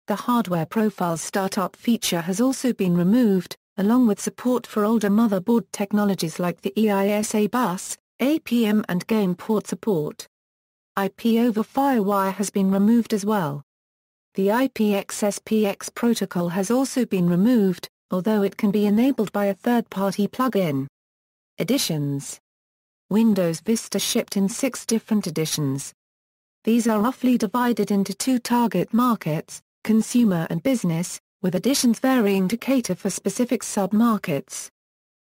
The hardware profile startup feature has also been removed, along with support for older motherboard technologies like the EISA bus, APM and game port support. IP over Firewire has been removed as well. The IPX-SPX protocol has also been removed, although it can be enabled by a third-party plugin. Editions. Windows Vista shipped in 6 different editions. These are roughly divided into 2 target markets, consumer and business, with editions varying to cater for specific sub-markets.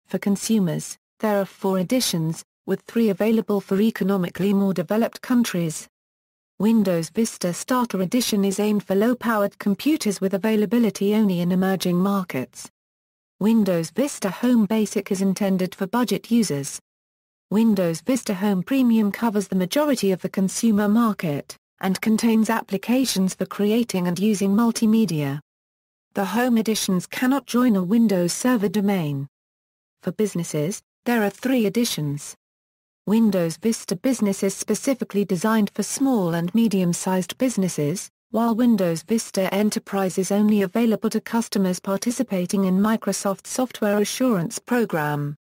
For consumers, there are 4 editions, with 3 available for economically more developed countries. Windows Vista Starter Edition is aimed for low-powered computers with availability only in emerging markets. Windows Vista Home Basic is intended for budget users. Windows Vista Home Premium covers the majority of the consumer market, and contains applications for creating and using multimedia. The Home editions cannot join a Windows Server domain. For businesses, there are 3 editions. Windows Vista Business is specifically designed for small and medium-sized businesses, while Windows Vista Enterprise is only available to customers participating in Microsoft's Software Assurance Program.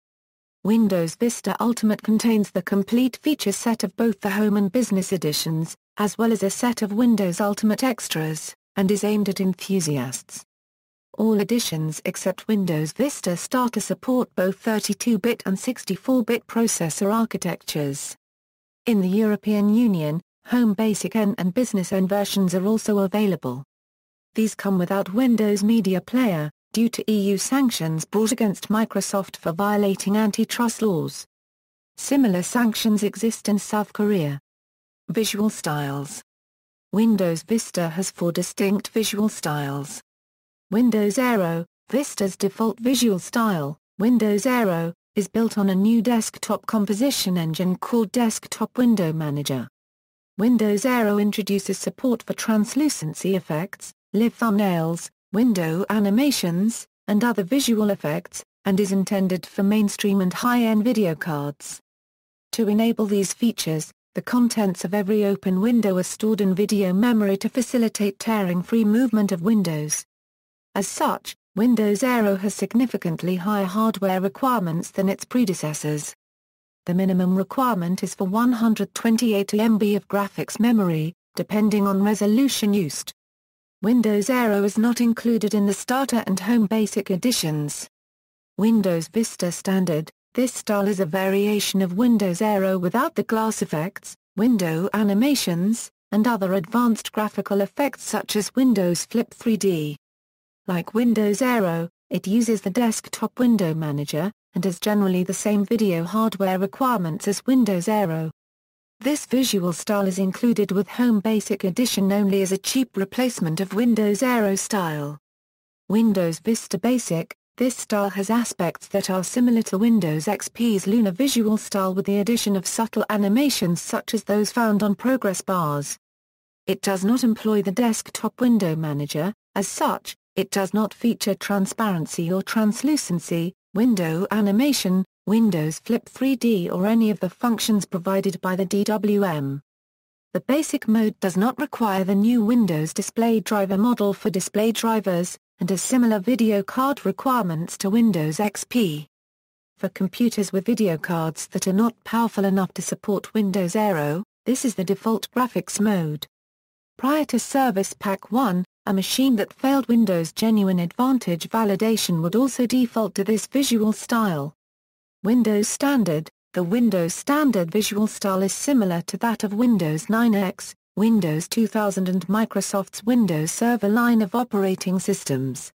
Windows Vista Ultimate contains the complete feature set of both the Home and Business editions, as well as a set of Windows Ultimate extras, and is aimed at enthusiasts. All editions except Windows Vista Starter support both 32-bit and 64-bit processor architectures. In the European Union, Home Basic N and Business N versions are also available. These come without Windows Media Player, due to EU sanctions brought against Microsoft for violating antitrust laws. Similar sanctions exist in South Korea. Visual styles. Windows Vista has 4 distinct visual styles. Windows Aero, Vista's default visual style. Windows Aero is built on a new desktop composition engine called Desktop Window Manager. Windows Aero introduces support for translucency effects, live thumbnails, window animations, and other visual effects, and is intended for mainstream and high-end video cards. To enable these features, the contents of every open window are stored in video memory to facilitate tearing-free movement of windows. As such, Windows Aero has significantly higher hardware requirements than its predecessors. The minimum requirement is for 128 MB of graphics memory, depending on resolution used. Windows Aero is not included in the Starter and Home Basic editions. Windows Vista Standard. This style is a variation of Windows Aero without the glass effects, window animations, and other advanced graphical effects such as Windows Flip 3D. Like Windows Aero, it uses the Desktop Window Manager, and has generally the same video hardware requirements as Windows Aero. This visual style is included with Home Basic Edition only as a cheap replacement of Windows Aero style. Windows Vista Basic. This style has aspects that are similar to Windows XP's Lunar visual style with the addition of subtle animations such as those found on progress bars. It does not employ the desktop window manager. As such, it does not feature transparency or translucency, window animation, Windows Flip 3D or any of the functions provided by the DWM. The basic mode does not require the new Windows Display Driver model for display drivers, and has similar video card requirements to Windows XP. For computers with video cards that are not powerful enough to support Windows Aero, this is the default graphics mode. Prior to Service Pack 1, a machine that failed Windows Genuine Advantage validation would also default to this visual style. Windows Standard. The Windows Standard visual style is similar to that of Windows 9X, Windows 2000 and Microsoft's Windows Server line of operating systems.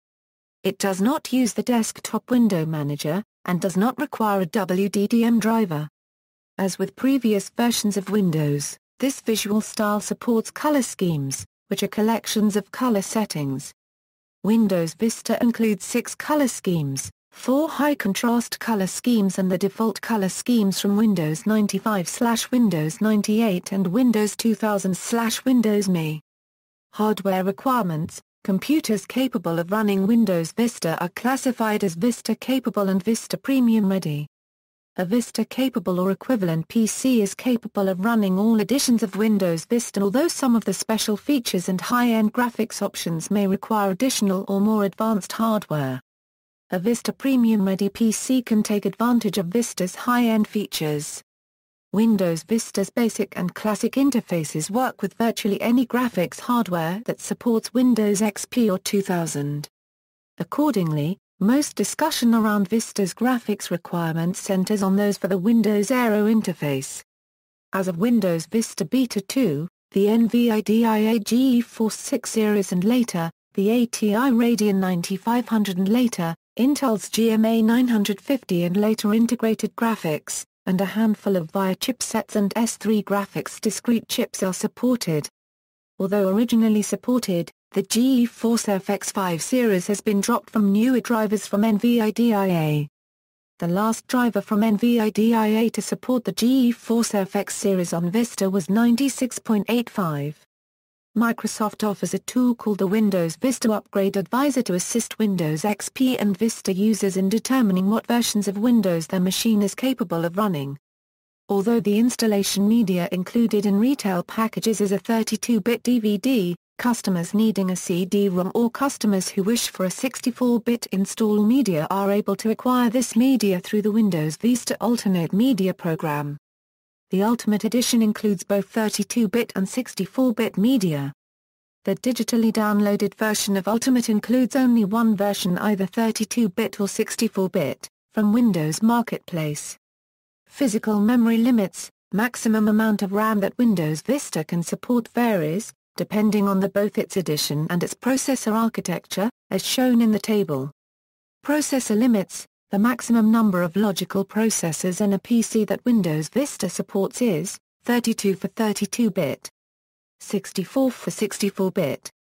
It does not use the desktop window manager, and does not require a WDDM driver. As with previous versions of Windows, this visual style supports color schemes, which are collections of color settings. Windows Vista includes 6 color schemes, 4 high-contrast color schemes and the default color schemes from Windows 95/Windows 98 and Windows 2000/Windows ME. Hardware requirements. Computers capable of running Windows Vista are classified as Vista Capable and Vista Premium Ready. A Vista Capable or equivalent PC is capable of running all editions of Windows Vista, although some of the special features and high-end graphics options may require additional or more advanced hardware. A Vista Premium Ready PC can take advantage of Vista's high-end features. Windows Vista's basic and classic interfaces work with virtually any graphics hardware that supports Windows XP or 2000. Accordingly, most discussion around Vista's graphics requirements centers on those for the Windows Aero interface. As of Windows Vista Beta 2, the NVIDIA GeForce 6 series and later, the ATI Radeon 9500 and later, Intel's GMA 950 and later integrated graphics, and a handful of VIA chipsets and S3 graphics discrete chips are supported. Although originally supported, the GeForce FX 5 series has been dropped from newer drivers from NVIDIA. The last driver from NVIDIA to support the GeForce FX series on Vista was 96.85. Microsoft offers a tool called the Windows Vista Upgrade Advisor to assist Windows XP and Vista users in determining what versions of Windows their machine is capable of running. Although the installation media included in retail packages is a 32-bit DVD, customers needing a CD-ROM or customers who wish for a 64-bit install media are able to acquire this media through the Windows Vista Ultimate Media program. The Ultimate Edition includes both 32-bit and 64-bit media. The digitally downloaded version of Ultimate includes only one version, either 32-bit or 64-bit, from Windows Marketplace. Physical memory limits. Maximum amount of RAM that Windows Vista can support varies, depending on both its edition and its processor architecture, as shown in the table. Processor limits. The maximum number of logical processors in a PC that Windows Vista supports is 32 for 32-bit, 64 for 64-bit.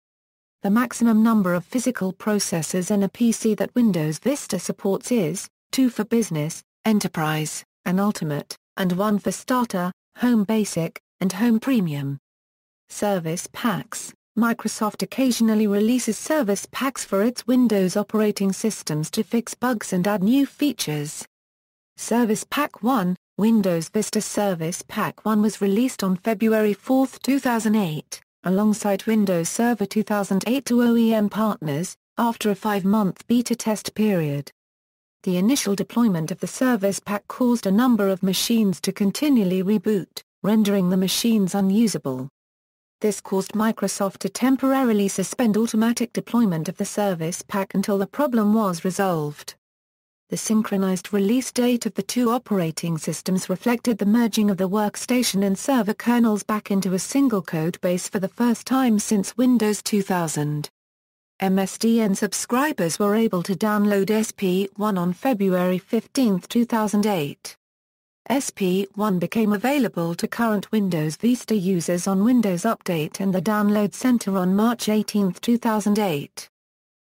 The maximum number of physical processors in a PC that Windows Vista supports is 2 for Business, Enterprise, and Ultimate, and 1 for Starter, Home Basic, and Home Premium. Service Packs. Microsoft occasionally releases service packs for its Windows operating systems to fix bugs and add new features. Service Pack 1, Windows Vista Service Pack 1 was released on February 4, 2008, alongside Windows Server 2008 to OEM partners, after a 5-month beta test period. The initial deployment of the service pack caused a number of machines to continually reboot, rendering the machines unusable. This caused Microsoft to temporarily suspend automatic deployment of the service pack until the problem was resolved. The synchronized release date of the two operating systems reflected the merging of the workstation and server kernels back into a single code base for the first time since Windows 2000. MSDN subscribers were able to download SP1 on February 15, 2008. SP1 became available to current Windows Vista users on Windows Update and the Download Center on March 18, 2008.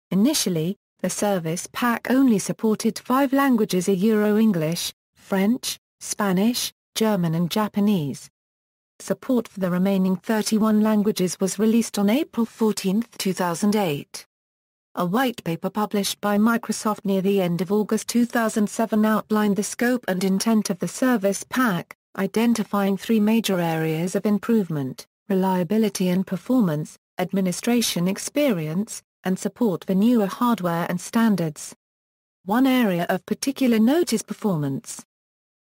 Initially, the service pack only supported 5 languages: English, French, Spanish, German and Japanese. Support for the remaining 31 languages was released on April 14, 2008. A white paper published by Microsoft near the end of August 2007 outlined the scope and intent of the service pack, identifying 3 major areas of improvement: reliability and performance, administration experience, and support for newer hardware and standards. One area of particular note is performance.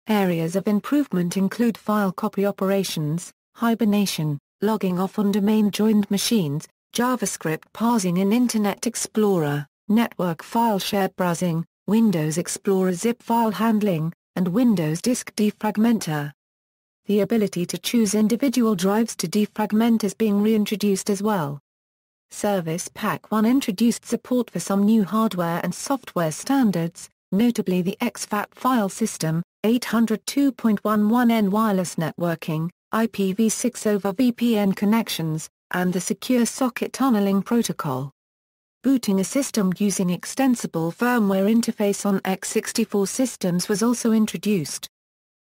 Areas of improvement include file copy operations, hibernation, logging off on domain-joined machines, JavaScript parsing in Internet Explorer, network file share browsing, Windows Explorer zip file handling, and Windows Disk Defragmenter. The ability to choose individual drives to defragment is being reintroduced as well. Service Pack 1 introduced support for some new hardware and software standards, notably the exFAT file system, 802.11n wireless networking, IPv6 over VPN connections, and the secure socket tunneling protocol. Booting a system using extensible firmware interface on x64 systems was also introduced.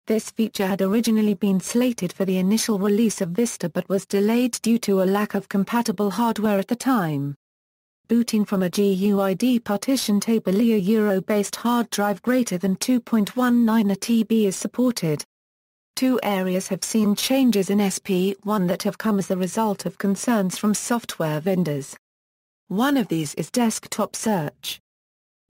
This feature had originally been slated for the initial release of Vista but was delayed due to a lack of compatible hardware at the time. Booting from a GUID partition table, a Euro-based hard drive greater than 2.19 TB is supported. 2 areas have seen changes in SP1 that have come as the result of concerns from software vendors. One of these is desktop search.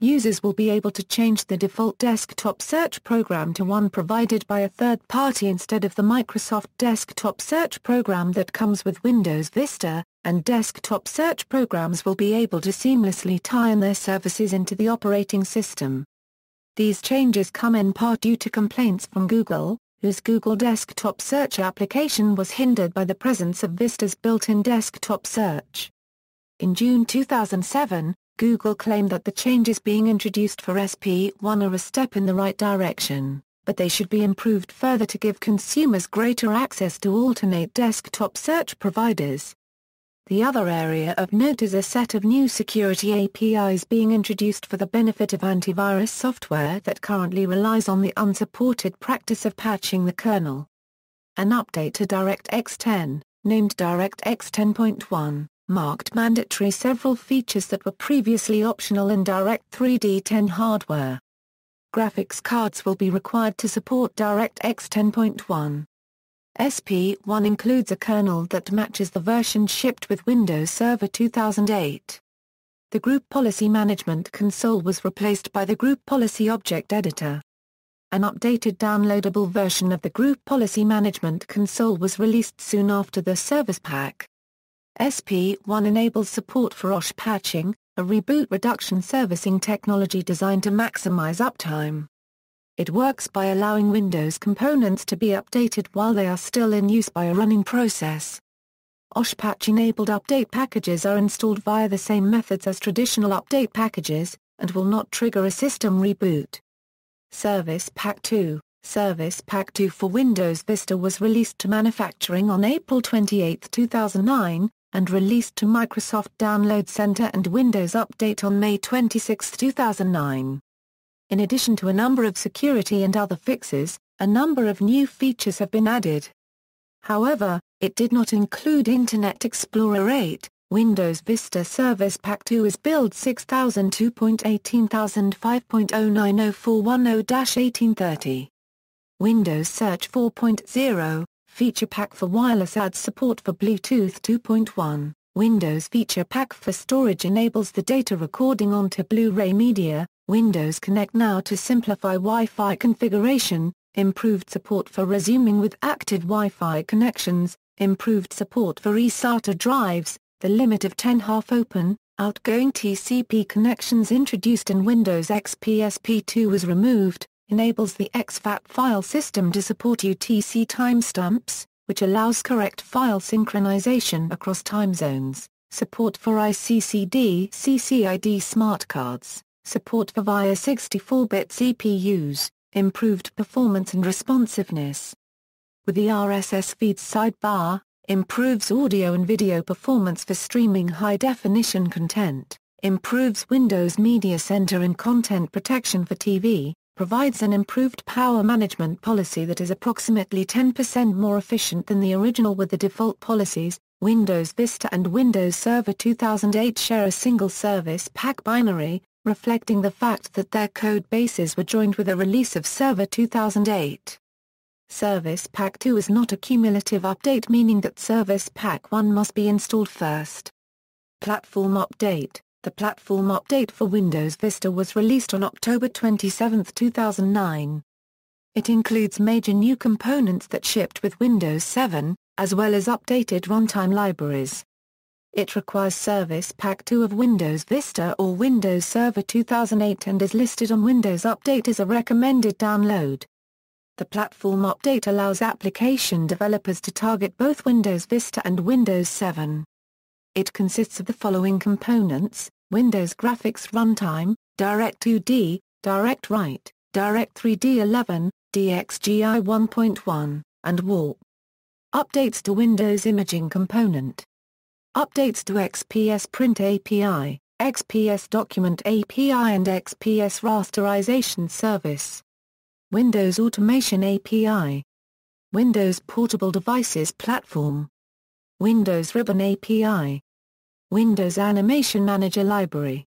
Users will be able to change the default desktop search program to one provided by a third party instead of the Microsoft desktop search program that comes with Windows Vista, and desktop search programs will be able to seamlessly tie in their services into the operating system. These changes come in part due to complaints from Google, whose Google Desktop Search application was hindered by the presence of Vista's built-in desktop search. In June 2007, Google claimed that the changes being introduced for SP1 are a step in the right direction, but they should be improved further to give consumers greater access to alternate desktop search providers. The other area of note is a set of new security APIs being introduced for the benefit of antivirus software that currently relies on the unsupported practice of patching the kernel. An update to DirectX 10, named DirectX 10.1, marked mandatory several features that were previously optional in Direct 3D 10 hardware. Graphics cards will be required to support DirectX 10.1. SP1 includes a kernel that matches the version shipped with Windows Server 2008. The Group Policy Management Console was replaced by the Group Policy Object Editor. An updated downloadable version of the Group Policy Management Console was released soon after the Service Pack. SP1 enables support for OS patching, a reboot reduction servicing technology designed to maximize uptime. It works by allowing Windows components to be updated while they are still in use by a running process. OS patch-enabled update packages are installed via the same methods as traditional update packages, and will not trigger a system reboot. Service Pack 2. Service Pack 2 for Windows Vista was released to manufacturing on April 28, 2009, and released to Microsoft Download Center and Windows Update on May 26, 2009. In addition to a number of security and other fixes, a number of new features have been added. However, it did not include Internet Explorer 8. Windows Vista Service Pack 2 is build 6002.18050.0904110-1830. Windows Search 4.0, Feature Pack for wireless adds support for Bluetooth 2.1. Windows Feature Pack for storage enables the data recording onto Blu-ray media. Windows Connect Now to simplify Wi-Fi configuration, improved support for resuming with active Wi-Fi connections, improved support for eSATA drives, the limit of 10 half-open, outgoing TCP connections introduced in Windows XP SP2 was removed, enables the exFAT file system to support UTC timestamps, which allows correct file synchronization across time zones, support for iCCD CCID smart cards. Support for via 64-bit CPUs, improved performance and responsiveness. With the RSS feeds sidebar, improves audio and video performance for streaming high-definition content, improves Windows Media Center and content protection for TV, provides an improved power management policy that is approximately 10% more efficient than the original with the default policies. Windows Vista and Windows Server 2008 share a single service pack binary, reflecting the fact that their code bases were joined with a release of Server 2008. Service Pack 2 is not a cumulative update, meaning that Service Pack 1 must be installed first. Platform Update. The platform update for Windows Vista was released on October 27, 2009. It includes major new components that shipped with Windows 7, as well as updated runtime libraries. It requires Service Pack 2 of Windows Vista or Windows Server 2008 and is listed on Windows Update as a recommended download. The platform update allows application developers to target both Windows Vista and Windows 7. It consists of the following components: Windows Graphics Runtime, Direct2D, DirectWrite, Direct3D11, DXGI 1.1, and Warp. Updates to Windows Imaging Component. Updates to XPS Print API, XPS Document API and XPS Rasterization Service. Windows Automation API. Windows Portable Devices Platform. Windows Ribbon API. Windows Animation Manager Library.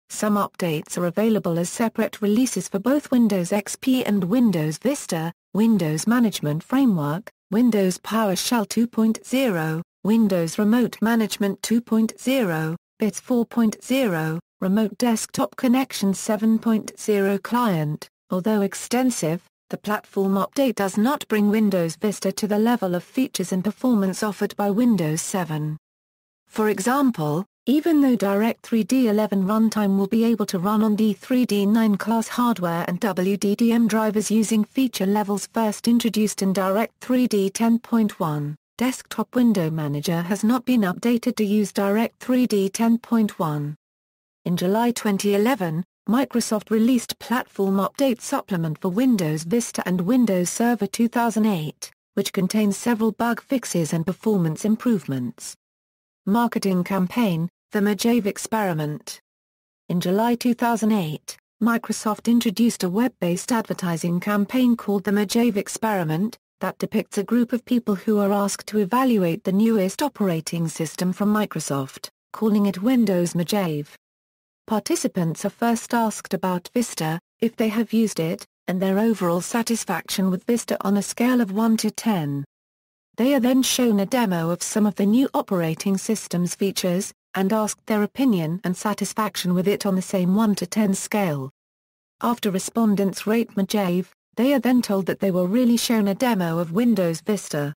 Some updates are available as separate releases for both Windows XP and Windows Vista, Windows Management Framework, Windows PowerShell 2.0, Windows Remote Management 2.0, BITS 4.0, Remote Desktop Connection 7.0 Client. Although extensive, the platform update does not bring Windows Vista to the level of features and performance offered by Windows 7. For example, even though Direct3D11 runtime will be able to run on D3D9 class hardware and WDDM drivers using feature levels first introduced in Direct3D 10.1, Desktop Window Manager has not been updated to use Direct3D 10.1. In July 2011, Microsoft released Platform Update Supplement for Windows Vista and Windows Server 2008, which contains several bug fixes and performance improvements. Marketing Campaign, The Mojave Experiment. In July 2008, Microsoft introduced a web-based advertising campaign called The Mojave Experiment, that depicts a group of people who are asked to evaluate the newest operating system from Microsoft, calling it Windows Mojave. Participants are first asked about Vista, if they have used it, and their overall satisfaction with Vista on a scale of 1 to 10. They are then shown a demo of some of the new operating system's features, and asked their opinion and satisfaction with it on the same 1 to 10 scale. After respondents rate Mojave, they are then told that they were really shown a demo of Windows Vista.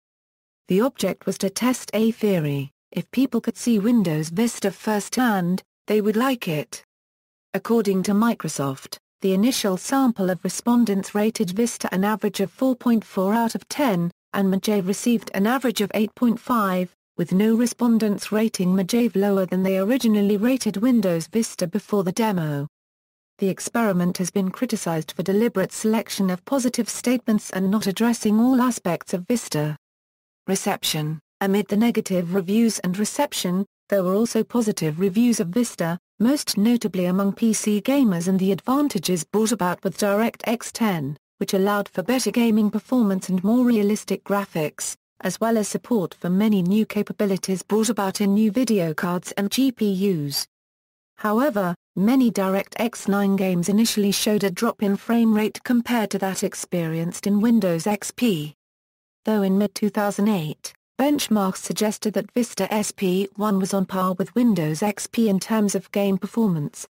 The object was to test a theory: if people could see Windows Vista firsthand, they would like it. According to Microsoft, the initial sample of respondents rated Vista an average of 4.4 out of 10, and Mojave received an average of 8.5, with no respondents rating Mojave lower than they originally rated Windows Vista before the demo. The experiment has been criticized for deliberate selection of positive statements and not addressing all aspects of Vista. Reception. Amid the negative reviews and reception, there were also positive reviews of Vista, most notably among PC gamers, and the advantages brought about with DirectX 10, which allowed for better gaming performance and more realistic graphics, as well as support for many new capabilities brought about in new video cards and GPUs. However, many DirectX 9 games initially showed a drop in frame rate compared to that experienced in Windows XP. Though in mid-2008, benchmarks suggested that Vista SP1 was on par with Windows XP in terms of game performance.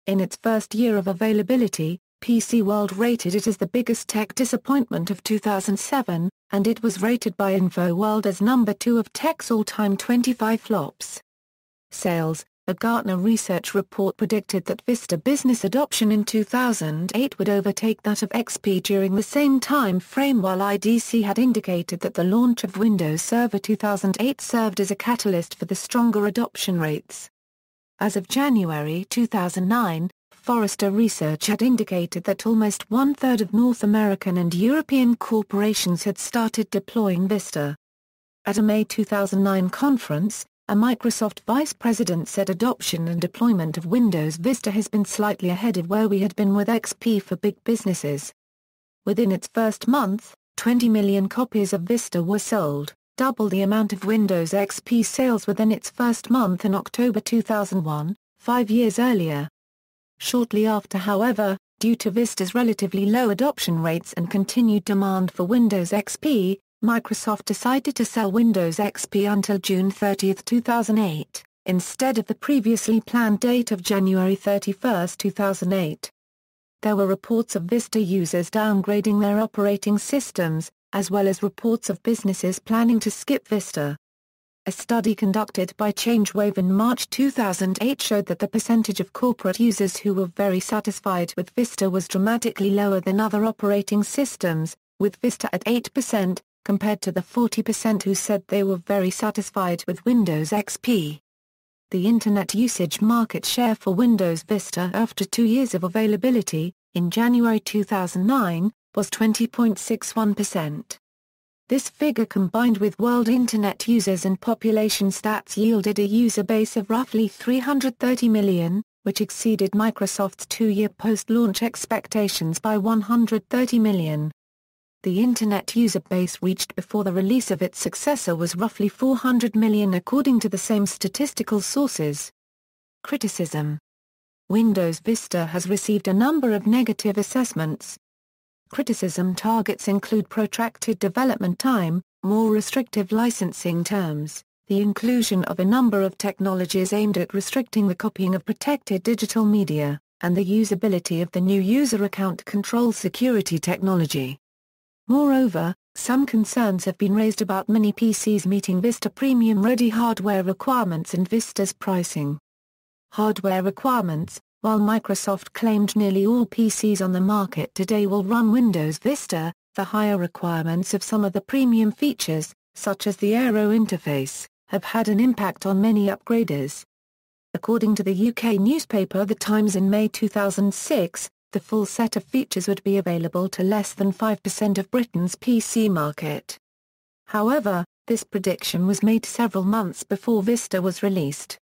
In its first year of availability, PC World rated it as the biggest tech disappointment of 2007, and it was rated by InfoWorld as number 2 of tech's all-time 25 flops. Sales. A Gartner research report predicted that Vista business adoption in 2008 would overtake that of XP during the same time frame, while IDC had indicated that the launch of Windows Server 2008 served as a catalyst for the stronger adoption rates. As of January 2009, Forrester research had indicated that almost one-third of North American and European corporations had started deploying Vista. At a May 2009 conference, a Microsoft vice president said adoption and deployment of Windows Vista has been slightly ahead of where we had been with XP for big businesses. Within its first month, 20 million copies of Vista were sold, double the amount of Windows XP sales within its first month in October 2001, 5 years earlier. Shortly after, however, due to Vista's relatively low adoption rates and continued demand for Windows XP, Microsoft decided to sell Windows XP until June 30, 2008, instead of the previously planned date of January 31, 2008. There were reports of Vista users downgrading their operating systems, as well as reports of businesses planning to skip Vista. A study conducted by ChangeWave in March 2008 showed that the percentage of corporate users who were very satisfied with Vista was dramatically lower than other operating systems, with Vista at 8%, compared to the 40% who said they were very satisfied with Windows XP. The Internet usage market share for Windows Vista after 2 years of availability, in January 2009, was 20.61%. This figure combined with world Internet users and population stats yielded a user base of roughly 330 million, which exceeded Microsoft's 2-year post-launch expectations by 130 million. The Internet user base reached before the release of its successor was roughly 400 million according to the same statistical sources. Criticism. Windows Vista has received a number of negative assessments. Criticism targets include protracted development time, more restrictive licensing terms, the inclusion of a number of technologies aimed at restricting the copying of protected digital media, and the usability of the new user account control security technology. Moreover, some concerns have been raised about many PCs meeting Vista Premium-ready hardware requirements and Vista's pricing. Hardware requirements. While Microsoft claimed nearly all PCs on the market today will run Windows Vista, the higher requirements of some of the premium features, such as the Aero interface, have had an impact on many upgraders. According to the UK newspaper The Times in May 2006, the full set of features would be available to less than 5% of Britain's PC market. However, this prediction was made several months before Vista was released.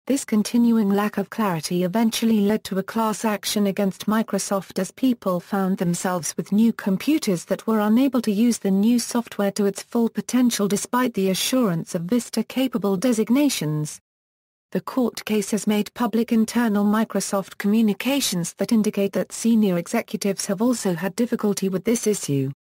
This continuing lack of clarity eventually led to a class action against Microsoft as people found themselves with new computers that were unable to use the new software to its full potential despite the assurance of Vista-capable designations. The court case has made public internal Microsoft communications that indicate that senior executives have also had difficulty with this issue.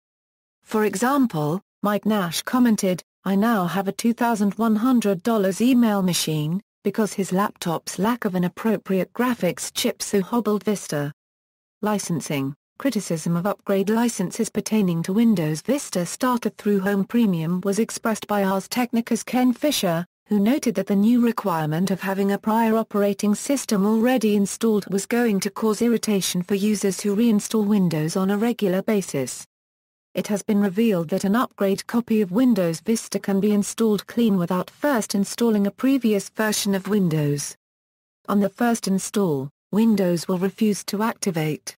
For example, Mike Nash commented, "I now have a $2,100 email machine, because his laptop's lack of an appropriate graphics chip so hobbled Vista." Licensing. Criticism of upgrade licenses pertaining to Windows Vista Starter through Home Premium was expressed by Ars Technica's Ken Fisher, who noted that the new requirement of having a prior operating system already installed was going to cause irritation for users who reinstall Windows on a regular basis. It has been revealed that an upgrade copy of Windows Vista can be installed clean without first installing a previous version of Windows. On the first install, Windows will refuse to activate.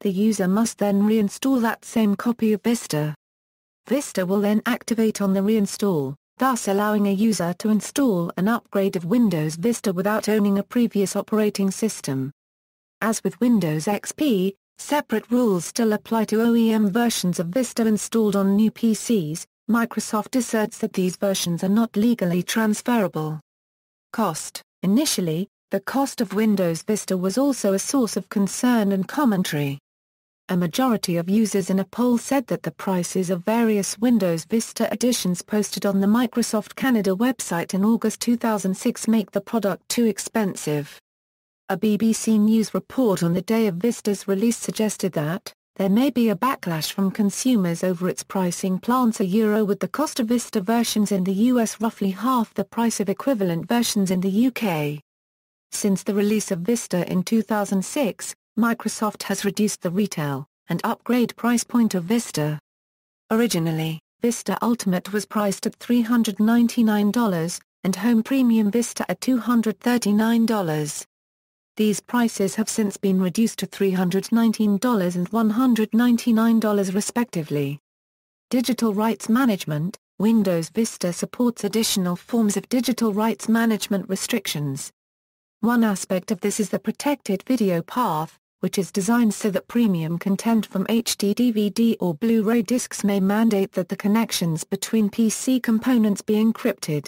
The user must then reinstall that same copy of Vista. Vista will then activate on the reinstall, thus allowing a user to install an upgrade of Windows Vista without owning a previous operating system. As with Windows XP, separate rules still apply to OEM versions of Vista installed on new PCs. Microsoft asserts that these versions are not legally transferable. Cost. Initially, the cost of Windows Vista was also a source of concern and commentary. A majority of users in a poll said that the prices of various Windows Vista editions posted on the Microsoft Canada website in August 2006 make the product too expensive. A BBC News report on the day of Vista's release suggested that there may be a backlash from consumers over its pricing plans €1 with the cost of Vista versions in the US roughly half the price of equivalent versions in the UK. Since the release of Vista in 2006, Microsoft has reduced the retail and upgrade price point of Vista. Originally, Vista Ultimate was priced at $399, and Home Premium Vista at $239. These prices have since been reduced to $319 and $199 respectively. Digital rights management. Windows Vista supports additional forms of digital rights management restrictions. One aspect of this is the protected video path, which is designed so that premium content from HD DVD or Blu-ray discs may mandate that the connections between PC components be encrypted.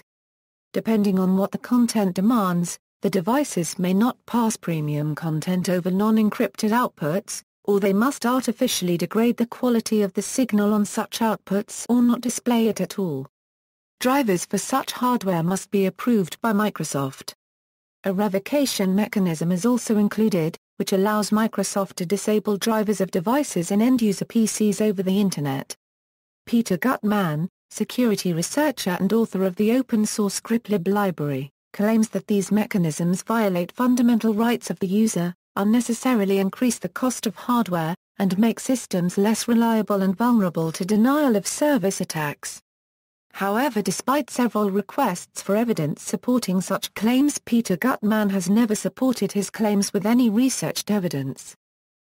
Depending on what the content demands, the devices may not pass premium content over non-encrypted outputs, or they must artificially degrade the quality of the signal on such outputs or not display it at all. Drivers for such hardware must be approved by Microsoft. A revocation mechanism is also included, which allows Microsoft to disable drivers of devices in end-user PCs over the Internet. Peter Gutmann, security researcher and author of the open-source scriptlib library, claims that these mechanisms violate fundamental rights of the user, unnecessarily increase the cost of hardware, and make systems less reliable and vulnerable to denial-of-service attacks. However, despite several requests for evidence supporting such claims, Peter Gutmann has never supported his claims with any researched evidence.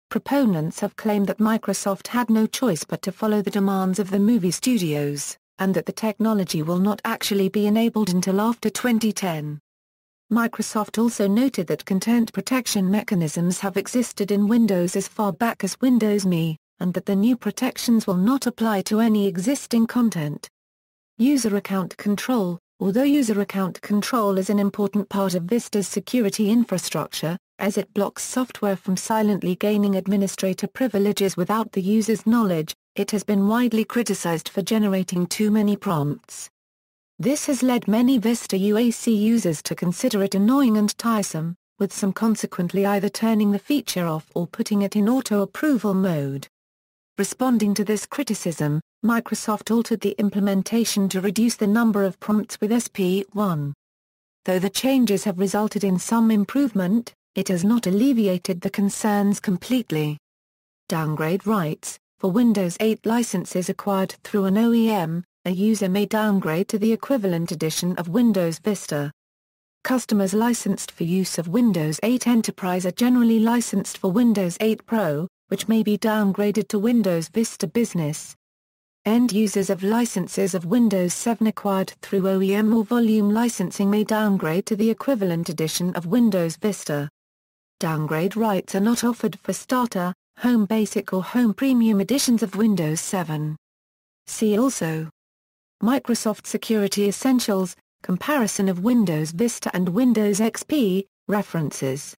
Proponents have claimed that Microsoft had no choice but to follow the demands of the movie studios, and that the technology will not actually be enabled until after 2010. Microsoft also noted that content protection mechanisms have existed in Windows as far back as Windows ME, and that the new protections will not apply to any existing content. User account control. Although user account control is an important part of Vista's security infrastructure, as it blocks software from silently gaining administrator privileges without the user's knowledge, it has been widely criticized for generating too many prompts. This has led many Vista UAC users to consider it annoying and tiresome, with some consequently either turning the feature off or putting it in auto-approval mode. Responding to this criticism, Microsoft altered the implementation to reduce the number of prompts with SP1. Though the changes have resulted in some improvement, it has not alleviated the concerns completely. Downgrade rights. For Windows 8 licenses acquired through an OEM, a user may downgrade to the equivalent edition of Windows Vista. Customers licensed for use of Windows 8 Enterprise are generally licensed for Windows 8 Pro, which may be downgraded to Windows Vista Business. End users of licenses of Windows 7 acquired through OEM or volume licensing may downgrade to the equivalent edition of Windows Vista. Downgrade rights are not offered for Starter, Home Basic or Home Premium editions of Windows 7. See also: Microsoft Security Essentials, comparison of Windows Vista and Windows XP, references.